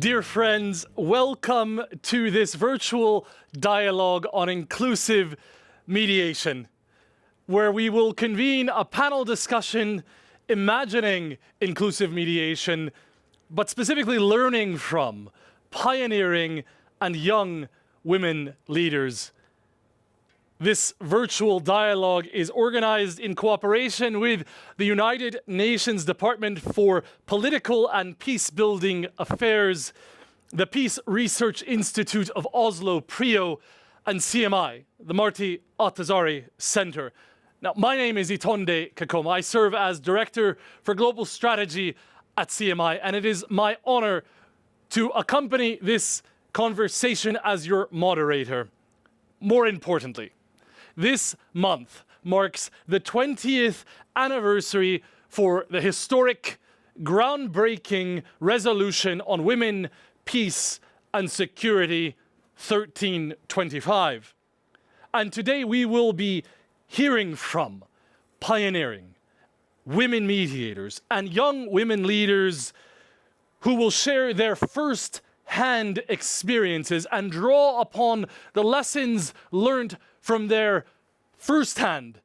Dear friends, welcome to this virtual dialogue on inclusive mediation, where we will convene a panel discussion imagining inclusive mediation, but specifically learning from pioneering and young women leaders. This virtual dialogue is organized in cooperation with the United Nations Department for Political and Peacebuilding Affairs, the Peace Research Institute of Oslo, PRIO, and CMI, the Marty Ahtisaari Center. Now, my name is Itonde Kakoma. I serve as Director for Global Strategy at CMI, and it is my honor to accompany this conversation as your moderator. More importantly, this month marks the 20th anniversary for the historic, groundbreaking resolution on women, peace, and security 1325. And today we will be hearing from pioneering women mediators and young women leaders who will share their first-hand experiences and draw upon the lessons learned from their first-hand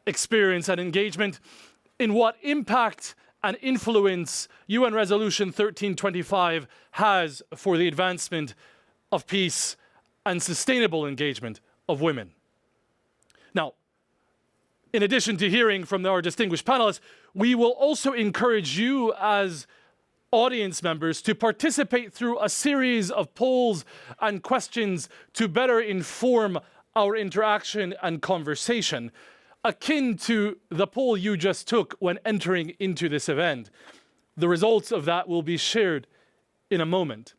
experience and engagement in what impact and influence UN Resolution 1325 has for the advancement of peace and sustainable engagement of women. Now, in addition to hearing from our distinguished panelists, we will also encourage you as audience members to participate through a series of polls and questions to better inform our interaction and conversation, akin to the poll you just took when entering into this event. The results of that will be shared in a moment.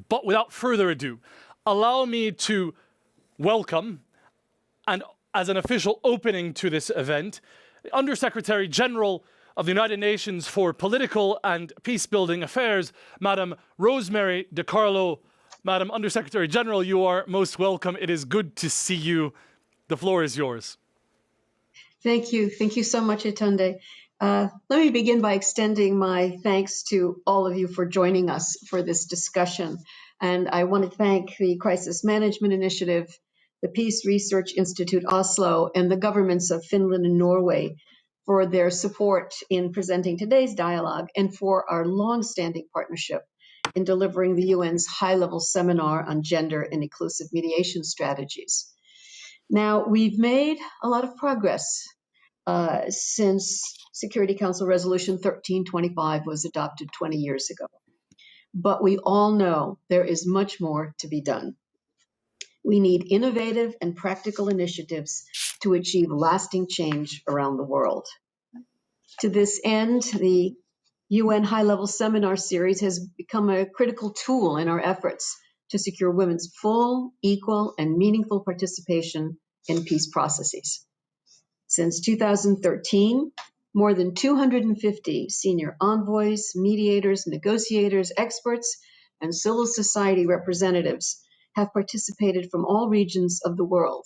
But without further ado, allow me to welcome, and as an official opening to this event, the Undersecretary General of the United Nations for Political and Peacebuilding Affairs, Madam Rosemary DiCarlo. Madam Undersecretary General, you are most welcome. It is good to see you. The floor is yours. Thank you. Thank you so much, Itonde. Let me begin by extending my thanks to all of you for joining us for this discussion. And I want to thank the Crisis Management Initiative, the Peace Research Institute Oslo, and the governments of Finland and Norway for their support in presenting today's dialogue and for our long-standing partnership in delivering the UN's high-level seminar on gender and inclusive mediation strategies. Now, we've made a lot of progress since Security Council Resolution 1325 was adopted 20 years ago. But we all know there is much more to be done. We need innovative and practical initiatives to achieve lasting change around the world. To this end, the UN High-Level Seminar Series has become a critical tool in our efforts to secure women's full, equal, and meaningful participation in peace processes. Since 2013, more than 250 senior envoys, mediators, negotiators, experts, and civil society representatives have participated from all regions of the world,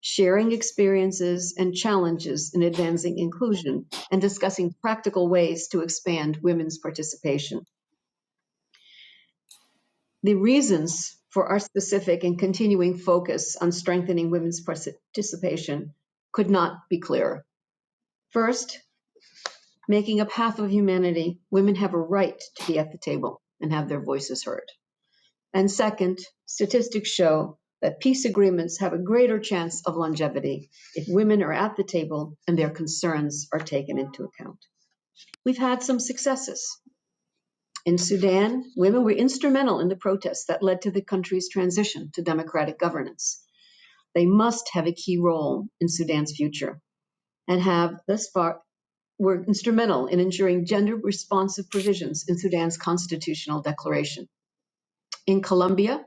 sharing experiences and challenges in advancing inclusion and discussing practical ways to expand women's participation. The reasons for our specific and continuing focus on strengthening women's participation could not be clearer. First, making up half of humanity, women have a right to be at the table and have their voices heard. And second, statistics show that peace agreements have a greater chance of longevity if women are at the table and their concerns are taken into account. We've had some successes. In Sudan, women were instrumental in the protests that led to the country's transition to democratic governance. They must have a key role in Sudan's future and have thus far were instrumental in ensuring gender-responsive provisions in Sudan's constitutional declaration. In Colombia,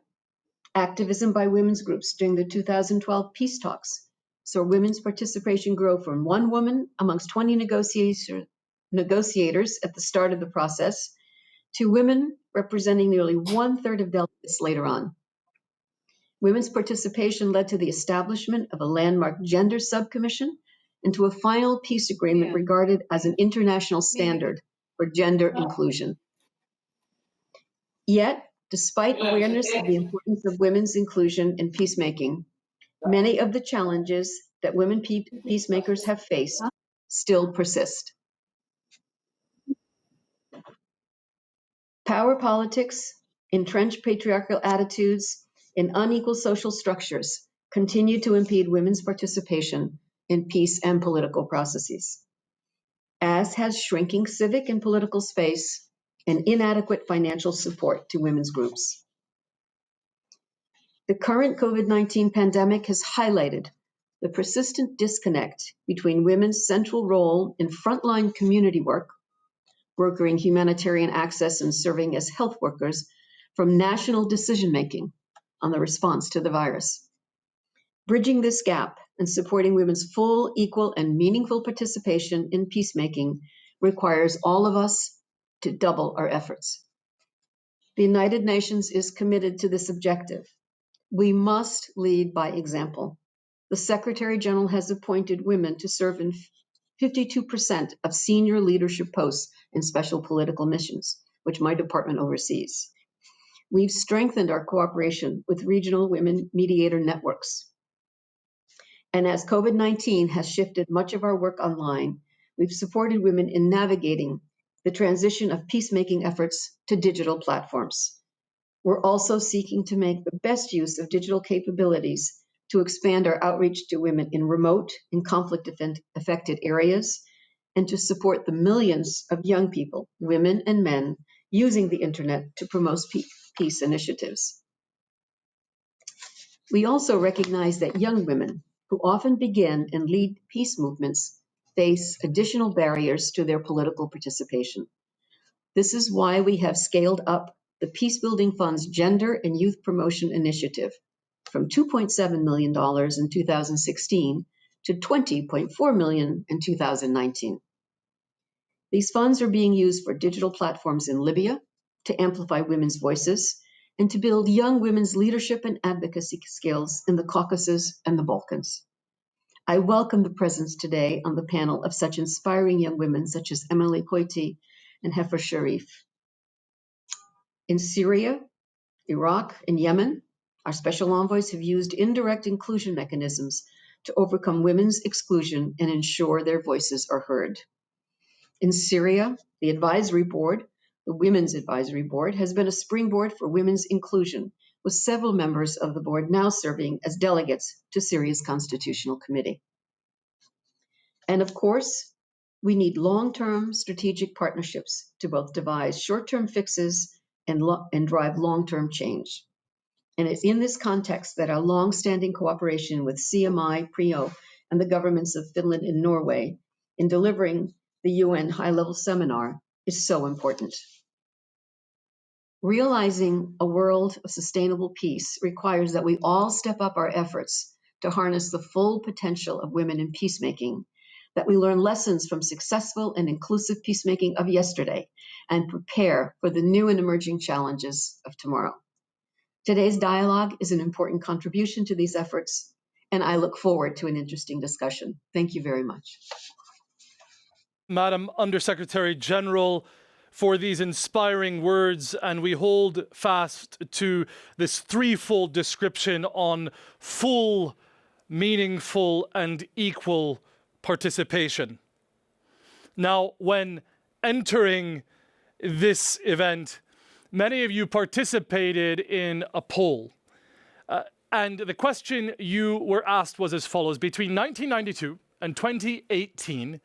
activism by women's groups during the 2012 peace talks saw women's participation grow from one woman amongst 20 negotiators at the start of the process to women representing nearly 1/3 of delegates later on. Women's participation led to the establishment of a landmark gender subcommission and to a final peace agreement regarded as an international standard for gender inclusion. Yet, despite awareness of the importance of women's inclusion in peacemaking, many of the challenges that women peacemakers have faced still persist. Power politics, entrenched patriarchal attitudes, and unequal social structures continue to impede women's participation in peace and political processes, as has shrinking civic and political space and inadequate financial support to women's groups. The current COVID-19 pandemic has highlighted the persistent disconnect between women's central role in frontline community work, brokering humanitarian access and serving as health workers, from national decision-making on the response to the virus. Bridging this gap and supporting women's full, equal, and meaningful participation in peacemaking requires all of us to double our efforts. The United Nations is committed to this objective. We must lead by example. The Secretary General has appointed women to serve in 52% of senior leadership posts in special political missions, which my department oversees. We've strengthened our cooperation with regional women mediator networks. And as COVID-19 has shifted much of our work online, we've supported women in navigating the transition of peacemaking efforts to digital platforms. We're also seeking to make the best use of digital capabilities to expand our outreach to women in remote and conflict-affected areas, and to support the millions of young people, women and men, using the internet to promote peace initiatives. We also recognize that young women, who often begin and lead peace movements, face additional barriers to their political participation. This is why we have scaled up the Peacebuilding Fund's Gender and Youth Promotion Initiative from $2.7 million in 2016 to $20.4 million in 2019. These funds are being used for digital platforms in Libya to amplify women's voices and to build young women's leadership and advocacy skills in the Caucasus and the Balkans. I welcome the presence today on the panel of such inspiring young women such as Emily Koiti and Heifer Sharif. In Syria, Iraq, and Yemen, our special envoys have used indirect inclusion mechanisms to overcome women's exclusion and ensure their voices are heard. In Syria, the advisory board, the Women's Advisory Board, has been a springboard for women's inclusion, with several members of the board now serving as delegates to Syria's Constitutional Committee. And of course, we need long-term strategic partnerships to both devise short-term fixes and drive long-term change. And it's in this context that our long-standing cooperation with CMI, PRIO, and the governments of Finland and Norway in delivering the UN high-level seminar is so important. Realizing a world of sustainable peace requires that we all step up our efforts to harness the full potential of women in peacemaking, that we learn lessons from successful and inclusive peacemaking of yesterday, and prepare for the new and emerging challenges of tomorrow. Today's dialogue is an important contribution to these efforts, and I look forward to an interesting discussion. Thank you very much. Madam Undersecretary General, for these inspiring words, and we hold fast to this threefold description on full, meaningful, and equal participation. Now, when entering this event, many of you participated in a poll. And the question you were asked was as follows. Between 1992 and 2018,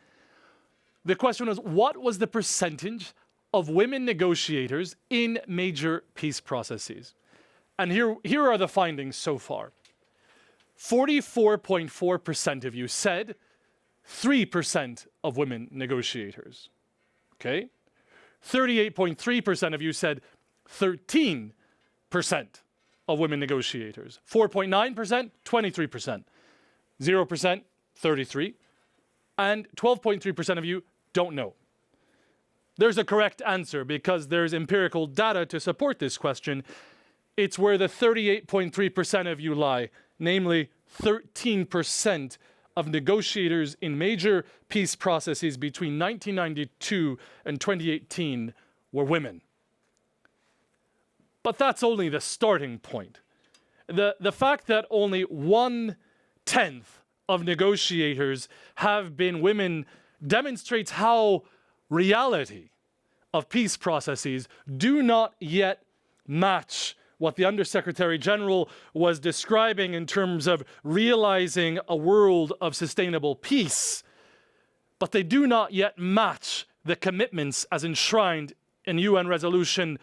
the question was, what was the percentage of women negotiators in major peace processes? And here are the findings so far. 44.4% of you said 3% of women negotiators. Okay? 38.3% of you said 13% of women negotiators. 4.9%, 23%. 0%, 33%. And 12.3% of you don't know. There's a correct answer because there's empirical data to support this question. It's where the 38.3% of you lie, namely 13% of negotiators in major peace processes between 1992 and 2018 were women. But that's only the starting point. The fact that only 1/10 of negotiators have been women demonstrates how reality of peace processes do not yet match what the Undersecretary General was describing in terms of realizing a world of sustainable peace. But they do not yet match the commitments as enshrined in UN Resolution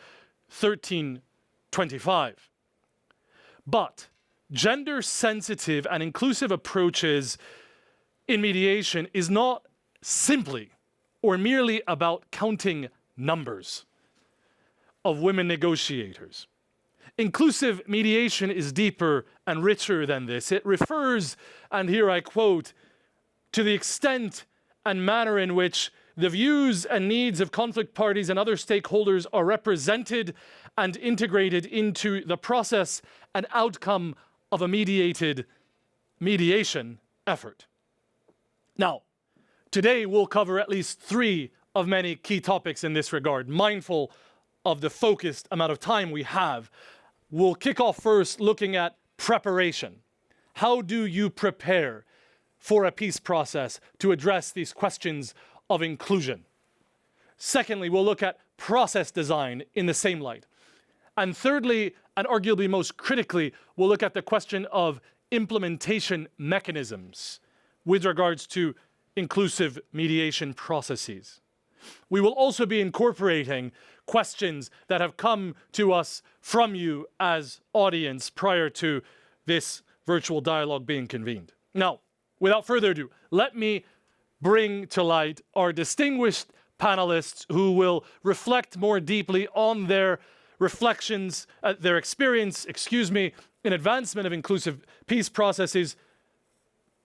1325. But gender-sensitive and inclusive approaches in mediation is not simply or merely about counting numbers of women negotiators. Inclusive mediation is deeper and richer than this. It refers, and here I quote, to the extent and manner in which the views and needs of conflict parties and other stakeholders are represented and integrated into the process and outcome of a mediated mediation effort. Now, today we'll cover at least 3 of many key topics in this regard, mindful of the focused amount of time we have. We'll kick off first looking at preparation. How do you prepare for a peace process to address these questions of inclusion? Secondly, we'll look at process design in the same light. And thirdly, and arguably most critically, we'll look at the question of implementation mechanisms with regards to inclusive mediation processes. We will also be incorporating questions that have come to us from you as audience prior to this virtual dialogue being convened. Now, without further ado, let me bring to light our distinguished panelists who will reflect more deeply on their reflections, their experience, in advancement of inclusive peace processes.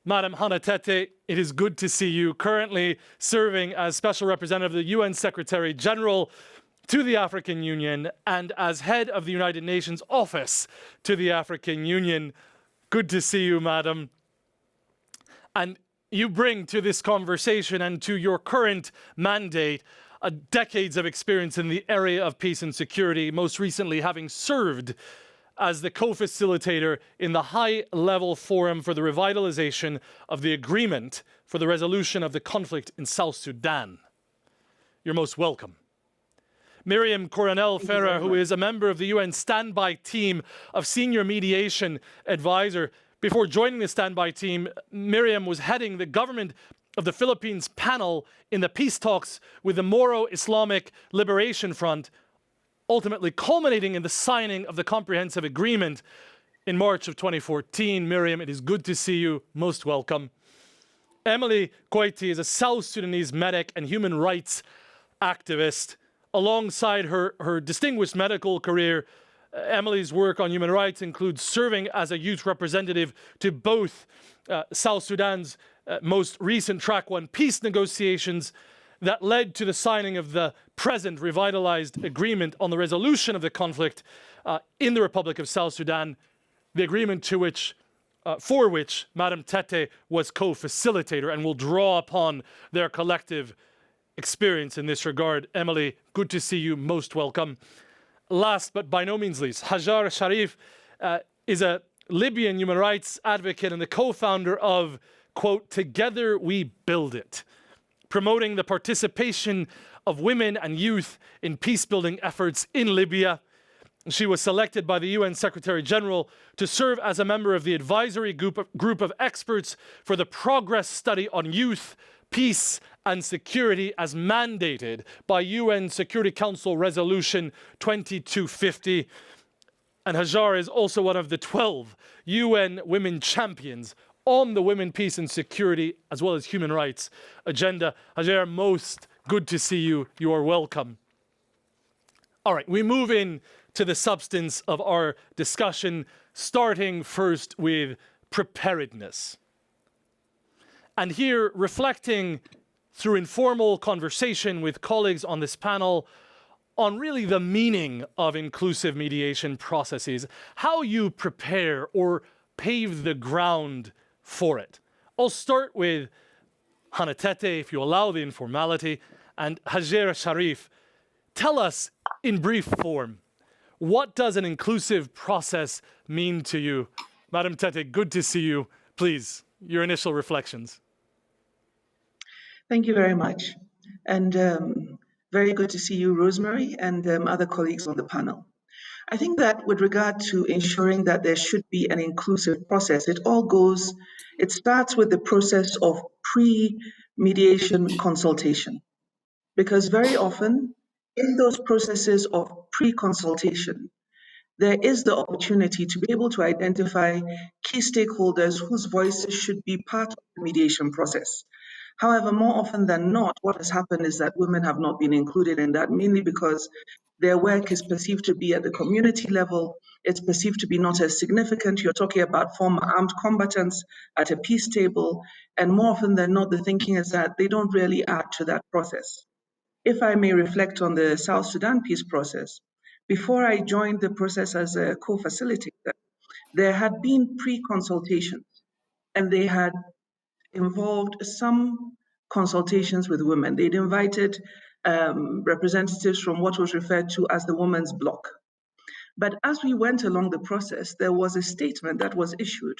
Madam Hanna Tetteh, it is good to see you, currently serving as Special Representative of the UN Secretary General to the African Union and as head of the United Nations Office to the African Union. Good to see you, Madam. And you bring to this conversation and to your current mandate decades of experience in the area of peace and security, most recently having served as the co-facilitator in the high-level forum for the revitalization of the agreement for the resolution of the conflict in South Sudan. You're most welcome. Miriam Coronel-Ferrer, who is a member of the UN standby team of senior mediation advisor. Before joining the standby team, Miriam was heading the government of the Philippines panel in the peace talks with the Moro Islamic Liberation Front, ultimately culminating in the signing of the comprehensive agreement in March of 2014. Miriam, it is good to see you. Most welcome. Emily Koiti is a South Sudanese medic and human rights activist. Alongside her distinguished medical career, Emily's work on human rights includes serving as a youth representative to both South Sudan's most recent Track 1 peace negotiations that led to the signing of the present revitalized agreement on the resolution of the conflict in the Republic of South Sudan, the agreement for which Madam Tetteh was co-facilitator, and will draw upon their collective experience in this regard. Emily, good to see you. Most welcome. Last but by no means least, Hajar Sharif is a Libyan human rights advocate and the co-founder of, quote, Together We Build It, promoting the participation of women and youth in peacebuilding efforts in Libya. She was selected by the UN Secretary General to serve as a member of the advisory group of experts for the progress study on youth, peace and security as mandated by UN Security Council Resolution 2250. And Hajar is also one of the 12 UN Women Champions on the Women, Peace and Security as well as Human Rights agenda. Hajar, most good to see you. You are welcome. All right, we move in to the substance of our discussion, starting first with preparedness. And here, reflecting through informal conversation with colleagues on this panel on really the meaning of inclusive mediation processes, how you prepare or pave the ground for it. I'll start with Hanna Tetteh, if you allow the informality, and Hajar Sharif. Tell us in brief form, What does an inclusive process mean to you? Madam Tetteh, good to see you. Please, your initial reflections. Thank you very much. And very good to see you, Rosemary, and other colleagues on the panel. I think that with regard to ensuring that there should be an inclusive process, it starts with the process of pre-mediation consultation. Because very often in those processes of pre-consultation, there is the opportunity to be able to identify key stakeholders whose voices should be part of the mediation process. However, more often than not, what has happened is that women have not been included in that, mainly because their work is perceived to be at the community level. It's perceived to be not as significant. You're talking about former armed combatants at a peace table. And more often than not, the thinking is that they don't really add to that process. If I may reflect on the South Sudan peace process, before I joined the process as a co-facilitator, there had been pre-consultations, and they had involved some consultations with women. They'd invited representatives from what was referred to as the Women's Bloc. But as we went along the process, there was a statement that was issued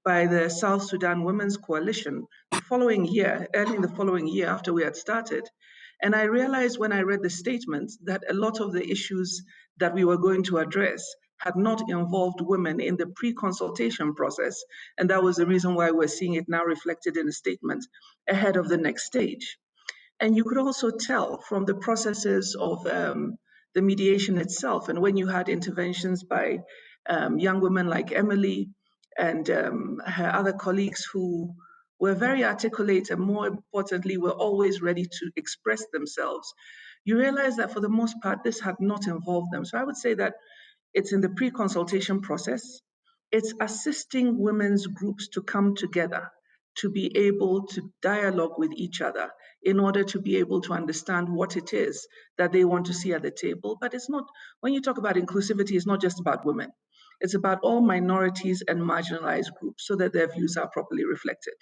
by the South Sudan Women's Coalition the following year, early in the following year after we had started. And I realized when I read the statement that a lot of the issues that we were going to address had not involved women in the pre-consultation process. And that was the reason why we're seeing it now reflected in a statement ahead of the next stage. And you could also tell from the processes of the mediation itself, and when you had interventions by young women like Emily and her other colleagues who were very articulate and more importantly, were always ready to express themselves, you realize that for the most part, this had not involved them. So I would say that it's in the pre-consultation process. It's assisting women's groups to come together, to be able to dialogue with each other in order to be able to understand what it is that they want to see at the table. But it's not, when you talk about inclusivity, it's not just about women. It's about all minorities and marginalized groups so that their views are properly reflected.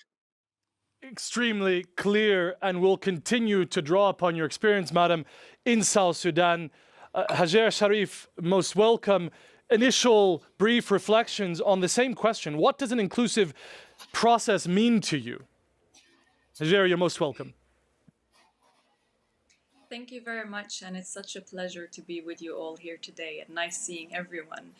Extremely clear, and will continue to draw upon your experience, Madam, in South Sudan. Hajer Sharif, most welcome. Initial brief reflections on the same question. What does an inclusive process mean to you? Hajer, you're most welcome. Thank you very much, and it's such a pleasure to be with you all here today, and nice seeing everyone.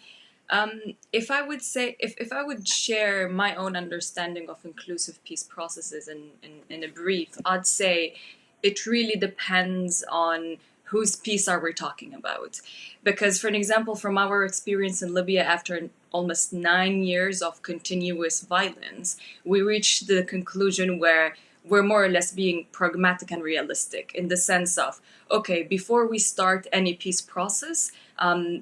If I would share my own understanding of inclusive peace processes in a brief, I'd say it really depends on whose peace are we talking about. Because, for an example, from our experience in Libya, after almost 9 years of continuous violence, we reached the conclusion where we're more or less being pragmatic and realistic in the sense of, okay, before we start any peace process,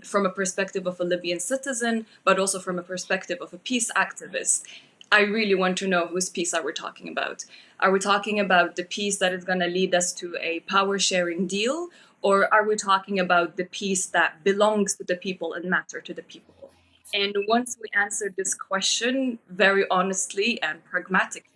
from a perspective of a Libyan citizen, but also from a perspective of a peace activist, I really want to know whose peace are we talking about. Are we talking about the peace that is going to lead us to a power-sharing deal, or are we talking about the peace that belongs to the people and matter to the people? And once we answer this question very honestly and pragmatically,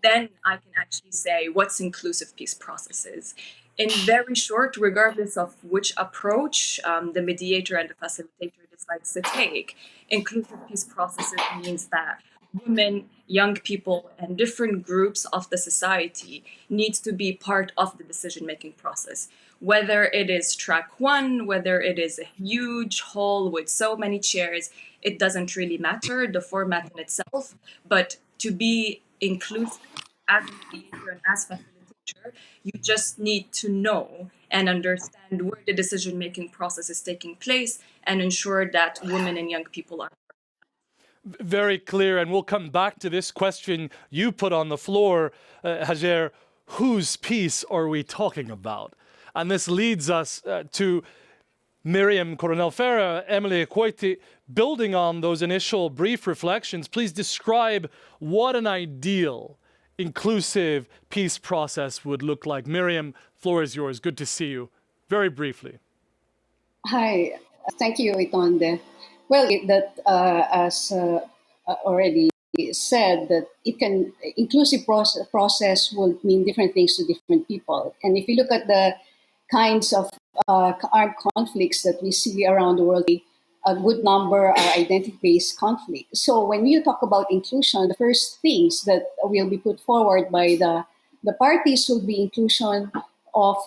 then I can actually say what's inclusive peace processes. In very short, regardless of which approach the mediator and the facilitator decides to take, inclusive peace processes means that women, young people, and different groups of the society need to be part of the decision-making process. Whether it is track one, whether it is a huge hall with so many chairs, it doesn't really matter, the format in itself, but to be inclusive as a mediator and as facilitator, you just need to know and understand where the decision-making process is taking place and ensure that women and young people are. Very clear, and we'll come back to this question you put on the floor, Hajer. Whose peace are we talking about? And this leads us to Miriam, Coronel-Ferrer, Emily Equoiti. Building on those initial brief reflections, please describe what an ideal inclusive peace process would look like. Miriam, floor is yours. Good to see you. Very briefly. Hi, thank you, Itonde. Well, as already said, that inclusive process will mean different things to different people. And if you look at the kinds of armed conflicts that we see around the world, a good number are identity-based conflicts. So when you talk about inclusion, the first things that will be put forward by the parties will be inclusion of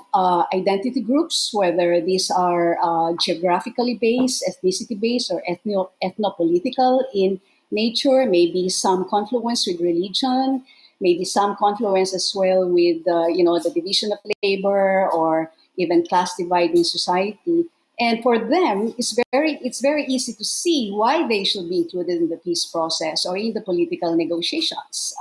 identity groups, whether these are geographically based, ethnicity based, or ethno-political in nature, maybe some confluence with religion, maybe some confluence as well with the division of labor or even class divide in society. And for them, it's very easy to see why they should be included in the peace process or in the political negotiations.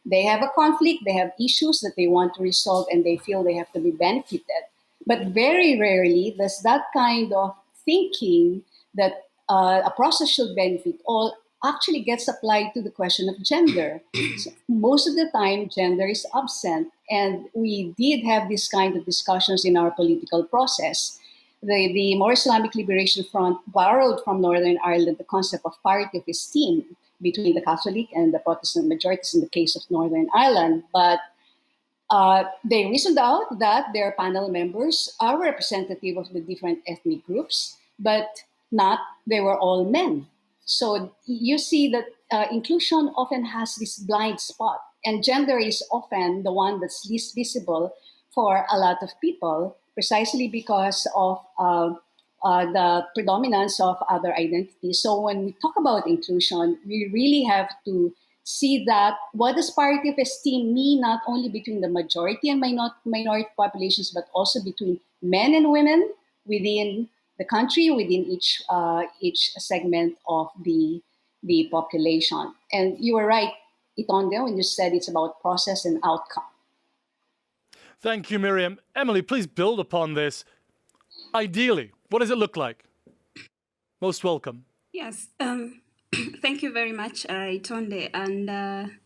They have a conflict, they have issues that they want to resolve, and they feel they have to be benefited. But very rarely does that kind of thinking that a process should benefit all actually gets applied to the question of gender. So most of the time, gender is absent, and we did have this kind of discussions in our political process. The More Islamic Liberation Front borrowed from Northern Ireland the concept of parity of esteem between the Catholic and the Protestant majorities in the case of Northern Ireland. But they reasoned out that their panel members are representative of the different ethnic groups, but not they were all men. So you see that inclusion often has this blind spot, and gender is often the one that's least visible for a lot of people, precisely because of the predominance of other identities. So when we talk about inclusion, we really have to see that what does parity of esteem mean not only between the majority and minority populations, but also between men and women within the country, within each segment of the population. And you were right, Itonde, when you said it's about process and outcome. Thank you, Miriam. Emily, please build upon this. Ideally, what does it look like? Most welcome. Yes, thank you very much, Itonde. And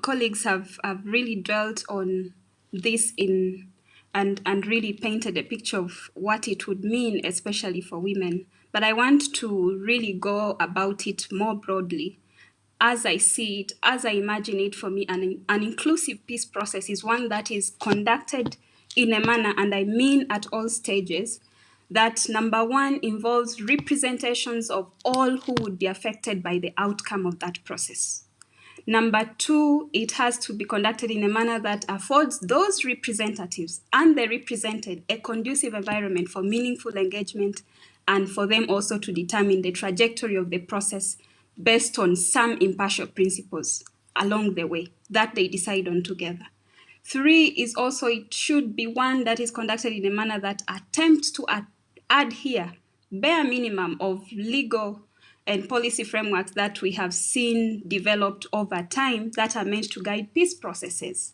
colleagues have really dwelt on this and really painted a picture of what it would mean, especially for women. But I want to really go about it more broadly. As I see it, as I imagine it, for me, an inclusive peace process is one that is conducted in a manner, and I mean at all stages, that number one involves representations of all who would be affected by the outcome of that process. Number two, it has to be conducted in a manner that affords those representatives and the represented a conducive environment for meaningful engagement and for them also to determine the trajectory of the process based on some impartial principles along the way that they decide on together. Three is also it should be one that is conducted in a manner that attempts to adhere bare minimum of legal and policy frameworks that we have seen developed over time that are meant to guide peace processes.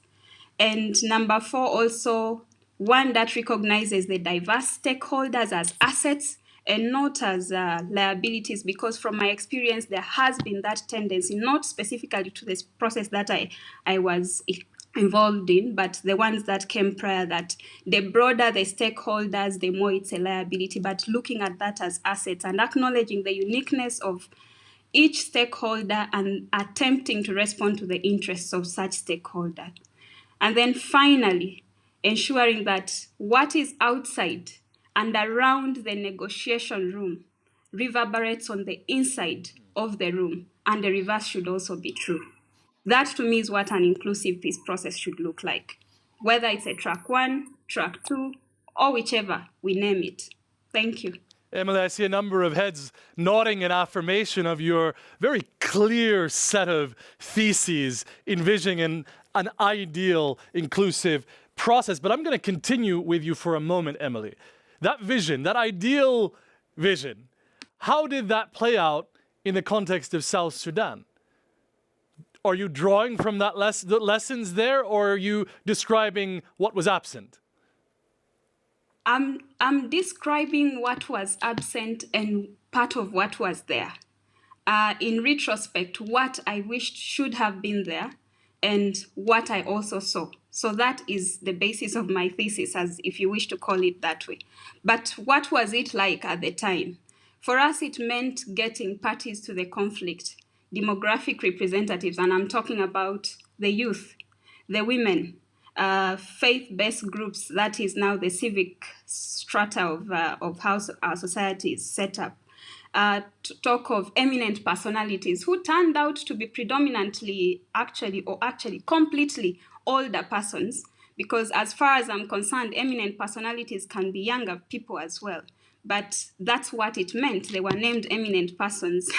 And number four, also one that recognizes the diverse stakeholders as assets and not as liabilities, because from my experience, there has been that tendency, not specifically to this process that I was involved in, but the ones that came prior, that the broader the stakeholders, the more it's a liability, but looking at that as assets and acknowledging the uniqueness of each stakeholder and attempting to respond to the interests of such stakeholder. And then finally, ensuring that what is outside and around the negotiation room reverberates on the inside of the room, and the reverse should also be true. That to me is what an inclusive peace process should look like, whether it's a track one, track two, or whichever we name it. Thank you. Emily, I see a number of heads nodding in affirmation of your very clear set of theses envisioning an ideal inclusive process. But I'm going to continue with you for a moment, Emily. That vision, that ideal vision, how did that play out in the context of South Sudan? Are you drawing from that the lessons there, or are you describing what was absent? I'm describing what was absent and part of what was there. In retrospect, what I wished should have been there and what I also saw. So that is the basis of my thesis, as if you wish to call it that way. But what was it like at the time? For us, it meant getting parties to the conflict, demographic representatives, and I'm talking about the youth, the women, faith-based groups, that is now the civic strata of how our society is set up. Talk of eminent personalities who turned out to be predominantly actually completely older persons, because as far as I'm concerned, eminent personalities can be younger people as well. But that's what it meant. They were named eminent persons.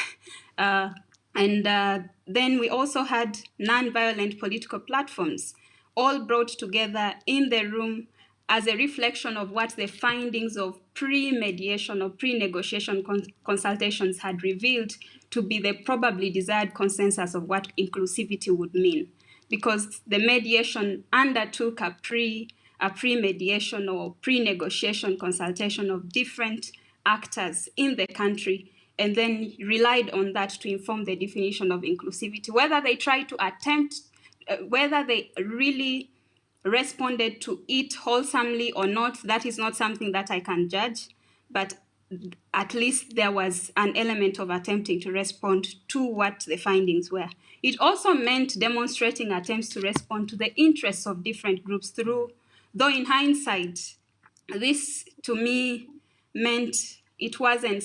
Then we also had non-violent political platforms, all brought together in the room as a reflection of what the findings of pre-mediation or pre-negotiation consultations had revealed to be the probably desired consensus of what inclusivity would mean. Because the mediation undertook a pre-mediation or pre-negotiation consultation of different actors in the country, and then relied on that to inform the definition of inclusivity. Whether they tried to whether they really responded to it wholesomely or not, that is not something that I can judge, but at least there was an element of attempting to respond to what the findings were. It also meant demonstrating attempts to respond to the interests of different groups through, though in hindsight, this to me meant it wasn't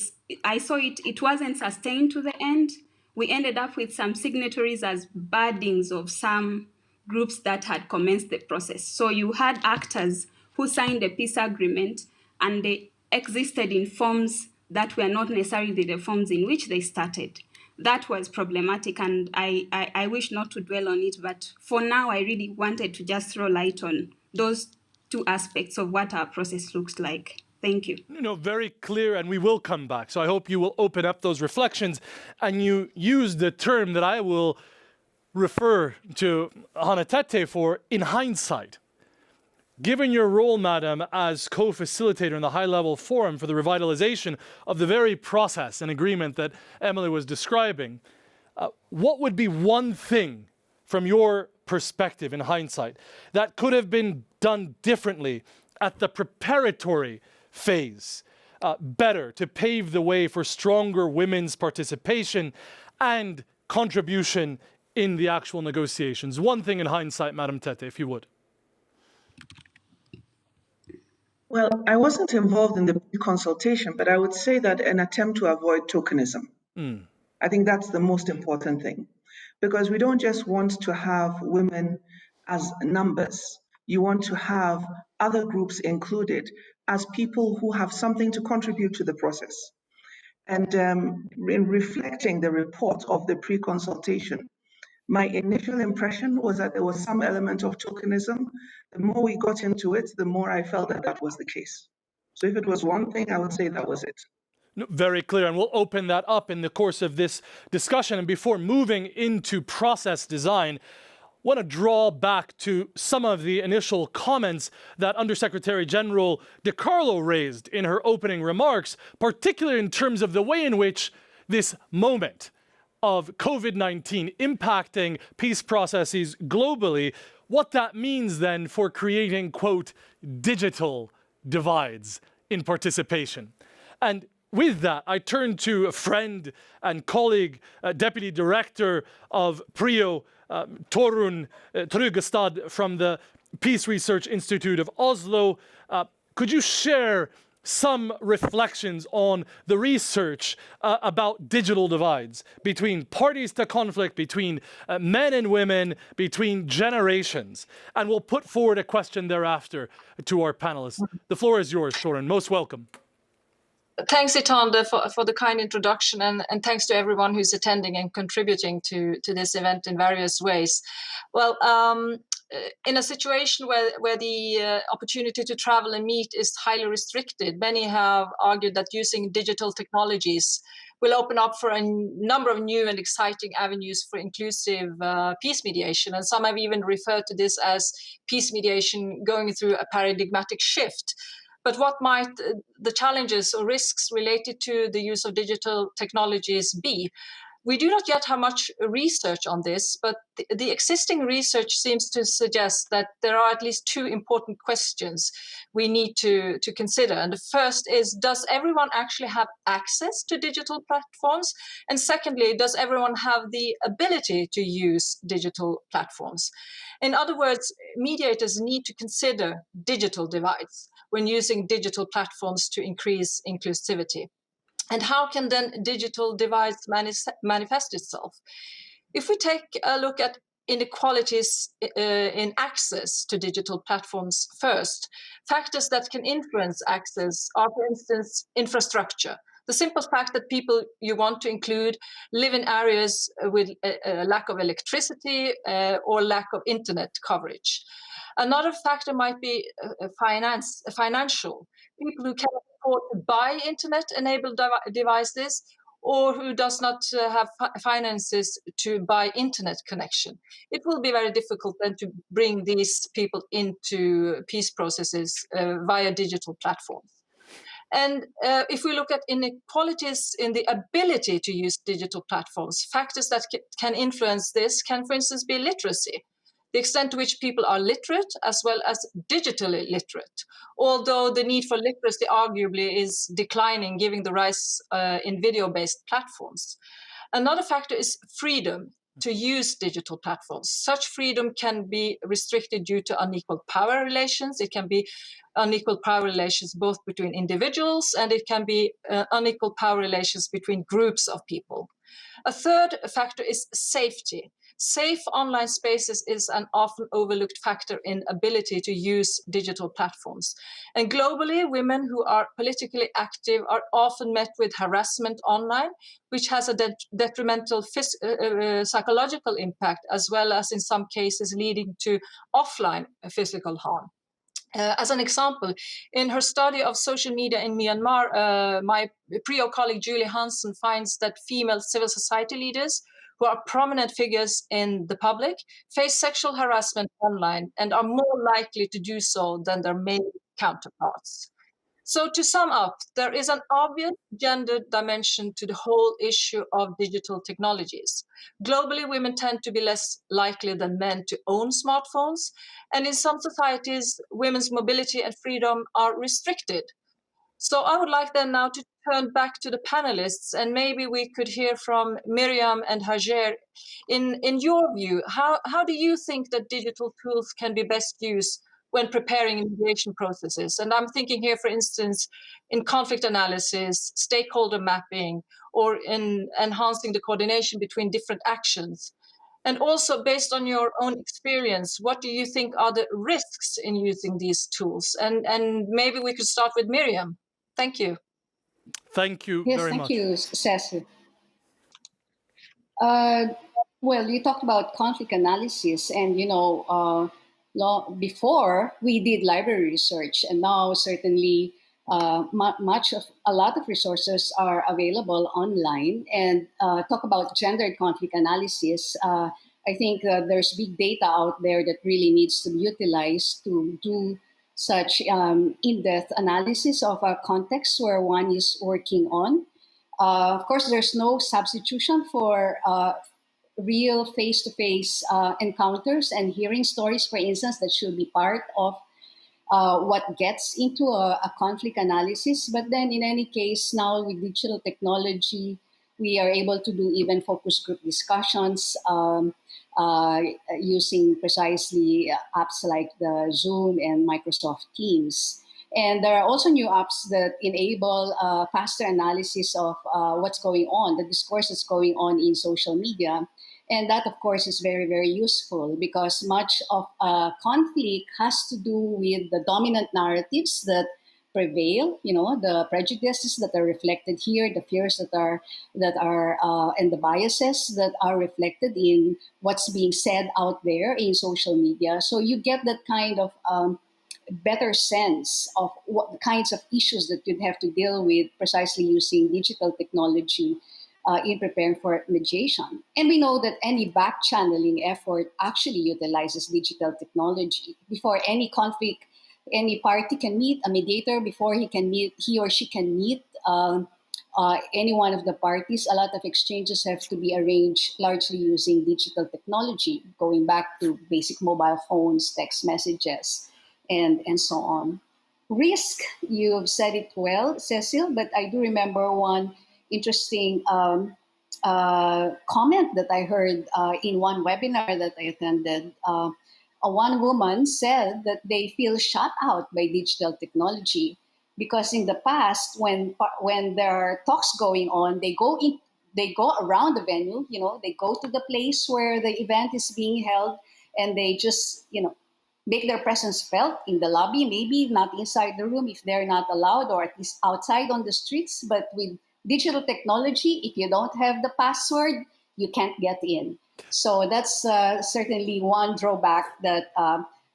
sustained to the end. We ended up with some signatories as burdens of some groups that had commenced the process. So you had actors who signed a peace agreement and they existed in forms that were not necessarily the forms in which they started. That was problematic, and I wish not to dwell on it, but for now I really wanted to just throw light on those two aspects of what our process looks like. Thank you. Very clear, and we will come back. So I hope you will open up those reflections, and you use the term that I will refer to Hanna Tetteh for, in hindsight. Given your role, madam, as co-facilitator in the high-level forum for the revitalization of the very process and agreement that Emily was describing, what would be one thing from your perspective in hindsight that could have been done differently at the preparatory phase, better to pave the way for stronger women's participation and contribution in the actual negotiations? One thing in hindsight, Madam Tetteh, if you would. Well, I wasn't involved in the consultation, but I would say that an attempt to avoid tokenism. I think that's the most important thing, because we don't just want to have women as numbers. You want to have other groups included as people who have something to contribute to the process. And in reflecting the report of the pre-consultation, my initial impression was that there was some element of tokenism. The more we got into it, the more I felt that that was the case. So if it was one thing, I would say that was it. Very clear, and we'll open that up in the course of this discussion. And before moving into process design, I want to draw back to some of the initial comments that Undersecretary General De Carlo raised in her opening remarks, particularly in terms of the way in which this moment of COVID-19 impacting peace processes globally, what that means then for creating, quote, digital divides in participation. And with that, I turn to a friend and colleague, Deputy Director of PRIO, Torunn Tryggestad from the Peace Research Institute of Oslo. Could you share some reflections on the research about digital divides between parties to conflict, between men and women, between generations? And we'll put forward a question thereafter to our panelists. The floor is yours, Torunn. Most welcome. Thanks, Itonde, for the kind introduction, and thanks to everyone who's attending and contributing to this event in various ways. Well, in a situation where the opportunity to travel and meet is highly restricted, many have argued that using digital technologies will open up for a number of new and exciting avenues for inclusive peace mediation. And some have even referred to this as peace mediation going through a paradigmatic shift. But what might the challenges or risks related to the use of digital technologies be? We do not yet have much research on this, but the existing research seems to suggest that there are at least two important questions we need to consider. And the first is, does everyone actually have access to digital platforms? And secondly, does everyone have the ability to use digital platforms? In other words, mediators need to consider digital divides when using digital platforms to increase inclusivity. And how can then digital divides manifest itself? If we take a look at inequalities in access to digital platforms first, factors that can influence access are, for instance, infrastructure. The simple fact that people you want to include live in areas with a lack of electricity or lack of internet coverage. Another factor might be financial. People who cannot afford to buy internet-enabled devices or who does not have finances to buy internet connection. It will be very difficult then to bring these people into peace processes via digital platforms. And if we look at inequalities in the ability to use digital platforms, factors that can influence this can, for instance, be literacy, the extent to which people are literate as well as digitally literate, although the need for literacy arguably is declining given the rise in video-based platforms. Another factor is freedom to use digital platforms. Such freedom can be restricted due to unequal power relations. It can be unequal power relations both between individuals, and it can be unequal power relations between groups of people. A third factor is safety. Safe online spaces is an often overlooked factor in ability to use digital platforms. And globally, women who are politically active are often met with harassment online, which has a detrimental psychological impact, as well as in some cases leading to offline physical harm. As an example, in her study of social media in Myanmar, my PRIO colleague Julie Hansen finds that female civil society leaders who are prominent figures in the public face sexual harassment online and are more likely to do so than their male counterparts. So to sum up, there is an obvious gender dimension to the whole issue of digital technologies. Globally, women tend to be less likely than men to own smartphones, and in some societies, women's mobility and freedom are restricted. So I would like then now to turn back to the panelists, and maybe we could hear from Miriam and Hajer. In your view, how do you think that digital tools can be best used when preparing mediation processes? And I'm thinking here, for instance, in conflict analysis, stakeholder mapping, or in enhancing the coordination between different actions. And also, based on your own experience, what do you think are the risks in using these tools? And maybe we could start with Miriam. Thank you. Thank you very much. Yes, thank you, Cecil. Well, you talked about conflict analysis, and before we did library research, and now certainly a lot of resources are available online. And talk about gendered conflict analysis. I think there's big data out there that really needs to be utilized to do such in-depth analysis of a context where one is working on. Of course, there's no substitution for real face-to-face encounters and hearing stories, for instance, that should be part of what gets into a conflict analysis. But then in any case, now with digital technology, we are able to do even focus group discussions using precisely apps like the Zoom and Microsoft Teams. And there are also new apps that enable faster analysis of what's going on, the discourse that's going on in social media. And that, of course, is very, very useful because much of conflict has to do with the dominant narratives that prevail, the prejudices that are reflected here, the fears that are and the biases that are reflected in what's being said out there in social media. So you get that kind of better sense of what kinds of issues that you'd have to deal with precisely using digital technology in preparing for mediation. And we know that any back-channeling effort actually utilizes digital technology. Before any conflict, any party can meet a mediator, before he or she can meet any one of the parties. A lot of exchanges have to be arranged largely using digital technology, going back to basic mobile phones, text messages, and so on. Risk, you've said it well, Cecil, but I do remember one interesting comment that I heard in one webinar that I attended. One woman said that they feel shut out by digital technology because in the past, when there are talks going on, they go around the venue. They go to the place where the event is being held, and they just make their presence felt in the lobby, maybe not inside the room if they're not allowed, or at least outside on the streets. But with digital technology, if you don't have the password, you can't get in. So that's certainly one drawback that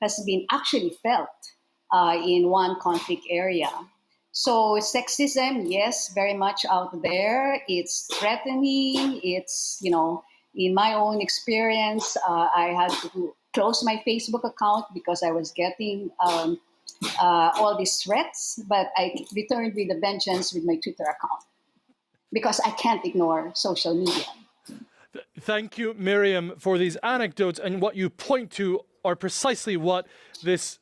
has been actually felt in one conflict area. So sexism, yes, very much out there. It's threatening. It's, in my own experience, I had to close my Facebook account because I was getting all these threats, but I returned with a vengeance with my Twitter account because I can't ignore social media. Thank you, Miriam, for these anecdotes. And what you point to are precisely what this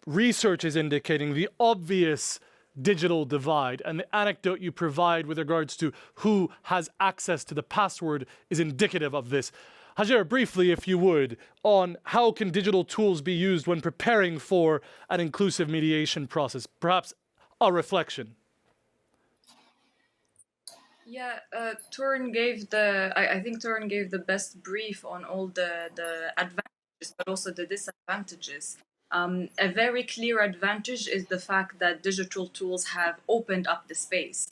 research is indicating, the obvious digital divide. And the anecdote you provide with regards to who has access to the password is indicative of this. Hajer, briefly, if you would, on how can digital tools be used when preparing for an inclusive mediation process? Perhaps a reflection. Yeah, Turin gave I think Turin gave the best brief on all the advantages, but also the disadvantages. A very clear advantage is the fact that digital tools have opened up the space.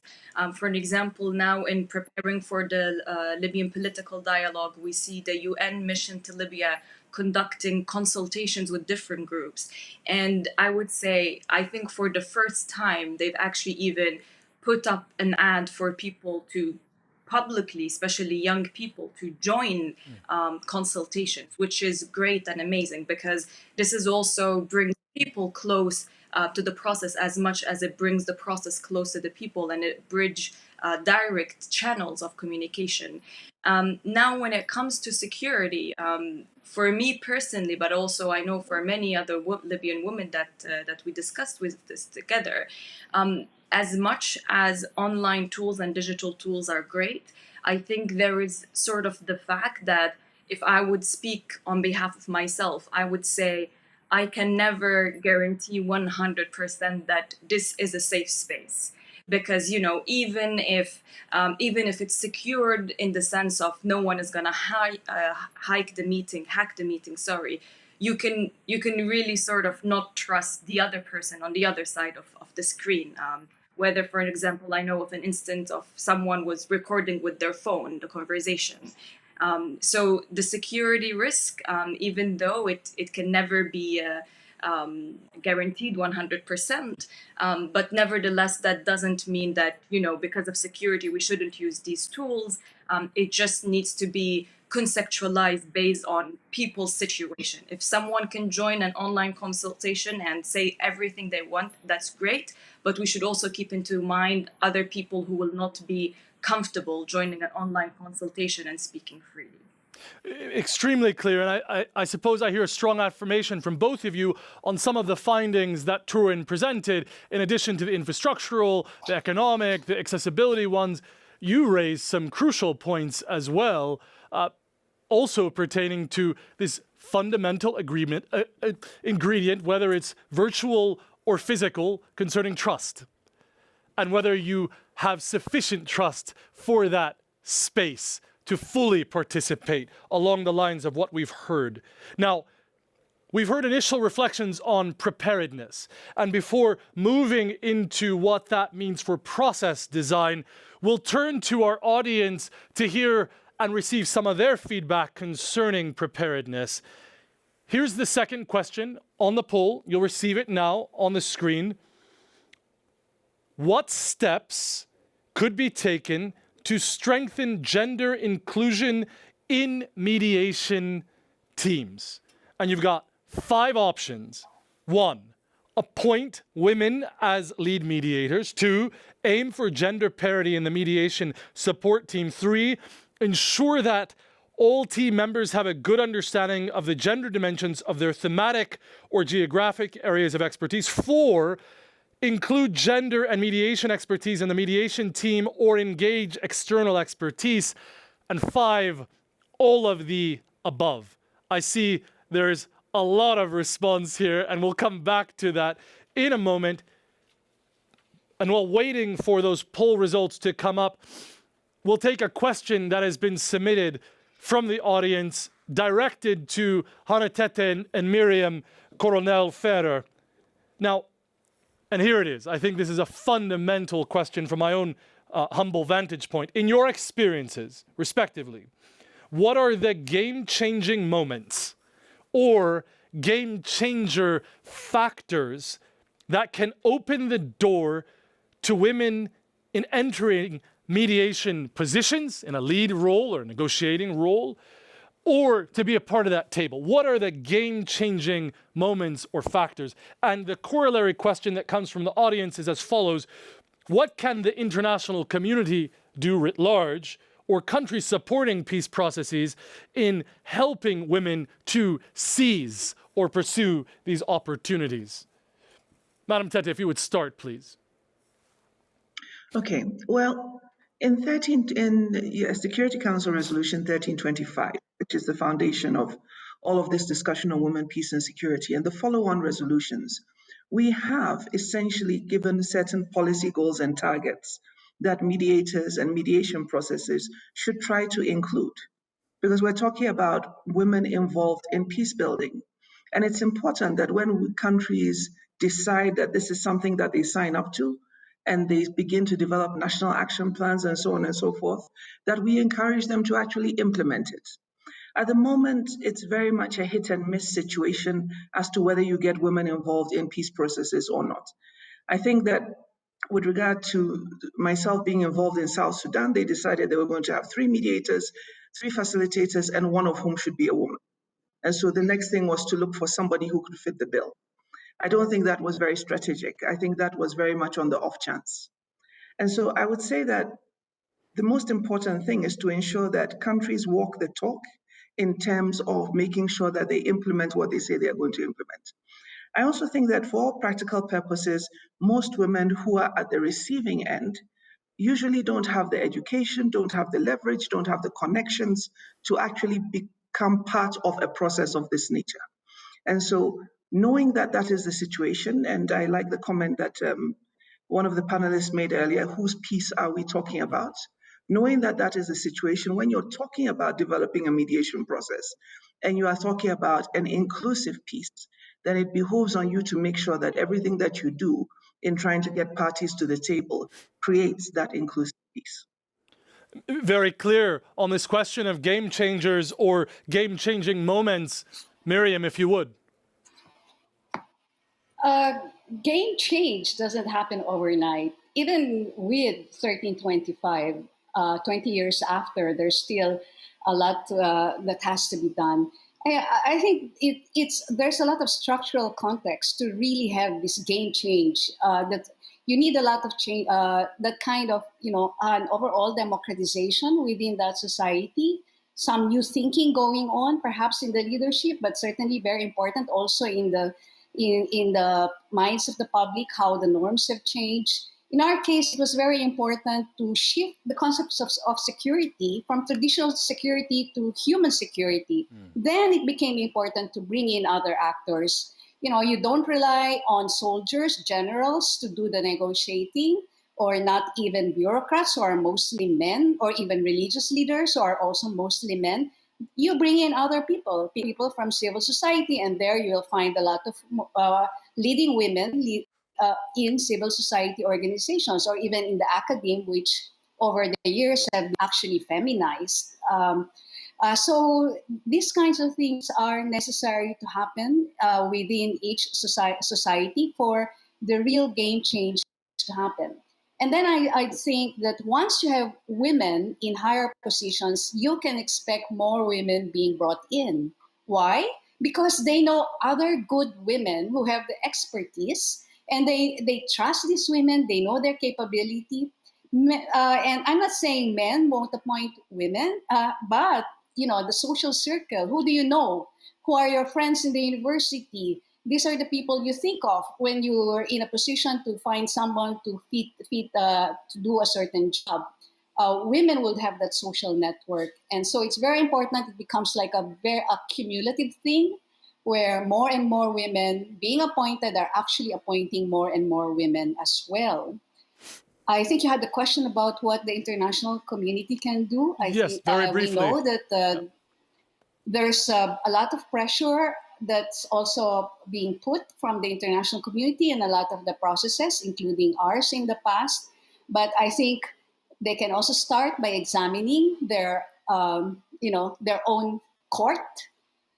For an example, now in preparing for the Libyan political dialogue, we see the UN mission to Libya conducting consultations with different groups. And I would say, I think for the first time, they've actually even put up an ad for people to publicly, especially young people, to join consultations, which is great and amazing because this is also brings people close to the process as much as it brings the process close to the people, and it bridge direct channels of communication. Now, when it comes to security, for me personally, but also I know for many other Libyan women that we discussed with this together, as much as online tools and digital tools are great, I think there is sort of the fact that if I would speak on behalf of myself, I would say I can never guarantee 100% that this is a safe space. Because even if it's secured in the sense of no one is gonna hack the meeting, you can really sort of not trust the other person on the other side of the screen. Whether, for example, I know of an instance of someone was recording with their phone the conversation. So the security risk, even though it can never be guaranteed 100%, but nevertheless, that doesn't mean that, because of security, we shouldn't use these tools. It just needs to be conceptualized based on people's situation. If someone can join an online consultation and say everything they want, that's great. But we should also keep into mind other people who will not be comfortable joining an online consultation and speaking freely. Extremely clear, and I suppose I hear a strong affirmation from both of you on some of the findings that Turin presented, in addition to the infrastructural, the economic, the accessibility ones. You raised some crucial points as well, also pertaining to this fundamental ingredient, whether it's virtual or physical, concerning trust, and whether you have sufficient trust for that space to fully participate along the lines of what we've heard. Now, we've heard initial reflections on preparedness, and before moving into what that means for process design, we'll turn to our audience to hear and receive some of their feedback concerning preparedness. Here's the second question on the poll. You'll receive it now on the screen. What steps could be taken to strengthen gender inclusion in mediation teams? And you've got 5 options. 1, appoint women as lead mediators. 2, aim for gender parity in the mediation support team. 3, ensure that all team members have a good understanding of the gender dimensions of their thematic or geographic areas of expertise. 4, include gender and mediation expertise in the mediation team or engage external expertise. And 5, all of the above. I see there's a lot of response here, and we'll come back to that in a moment. And while waiting for those poll results to come up, we'll take a question that has been submitted from the audience, directed to Hanna, Tetteh, and Miriam Coronel-Ferrer. Now, and here it is. I think this is a fundamental question from my own humble vantage point. In your experiences, respectively, what are the game-changing moments or game-changer factors that can open the door to women in entering mediation positions in a lead role or a negotiating role, or to be a part of that table? What are the game-changing moments or factors? And the corollary question that comes from the audience is as follows: what can the international community do writ large, or countries supporting peace processes, in helping women to seize or pursue these opportunities? Madam Tetteh, if you would start, please. Okay, well, in Security Council Resolution 1325, which is the foundation of all of this discussion on women, peace, and security, and the follow-on resolutions, we have essentially given certain policy goals and targets that mediators and mediation processes should try to include, because we're talking about women involved in peace building. And it's important that when countries decide that this is something that they sign up to, and they begin to develop national action plans and so on and so forth, that we encourage them to actually implement it. At the moment, it's very much a hit and miss situation as to whether you get women involved in peace processes or not. I think that with regard to myself being involved in South Sudan, they decided they were going to have 3 mediators, 3 facilitators, and one of whom should be a woman. And so the next thing was to look for somebody who could fit the bill. I don't think that was very strategic. I think that was very much on the off chance. And so I would say that the most important thing is to ensure that countries walk the talk in terms of making sure that they implement what they say they are going to implement. I also think that for all practical purposes, most women who are at the receiving end usually don't have the education, don't have the leverage, don't have the connections to actually become part of a process of this nature. And so knowing that that is the situation, and I like the comment that one of the panelists made earlier, whose peace are we talking about? Knowing that that is the situation, when you're talking about developing a mediation process and you are talking about an inclusive peace, then it behooves on you to make sure that everything that you do in trying to get parties to the table creates that inclusive peace. Very clear on this question of game changers or game-changing moments. Miriam, if you would. Game change doesn't happen overnight. Even with 1325, 20 years after, there's still a lot that has to be done. I think there's a lot of structural context to really have this game change. That you need a lot of change, that kind of an overall democratization within that society. Some new thinking going on, perhaps in the leadership, but certainly very important also in the minds of the public, how the norms have changed. In our case, it was very important to shift the concepts of security from traditional security to human security. Then it became important to bring in other actors. You don't rely on soldiers, generals to do the negotiating, or not even bureaucrats who are mostly men, or even religious leaders who are also mostly men. You bring in other people from civil society, and there you'll find a lot of leading women in civil society organizations, or even in the academe, which over the years have actually feminized. So these kinds of things are necessary to happen within each society for the real game change to happen. And then I think that once you have women in higher positions, you can expect more women being brought in. Why? because they know other good women who have the expertise, and they trust these women. They know their capability. And I'm not saying men won't appoint women, but the social circle. Who do you know? Who are your friends in the university? These are the people you think of when you're in a position to find someone to to do a certain job. Women will have that social network, and so it's very important. It becomes like a cumulative thing, where more and more women being appointed are actually appointing more and more women as well. I think you had the question about what the international community can do. I Yes, think very briefly. we know that there's a lot of pressure that's also being put from the international community and a lot of the processes, including ours in the past. But I think they can also start by examining their own court.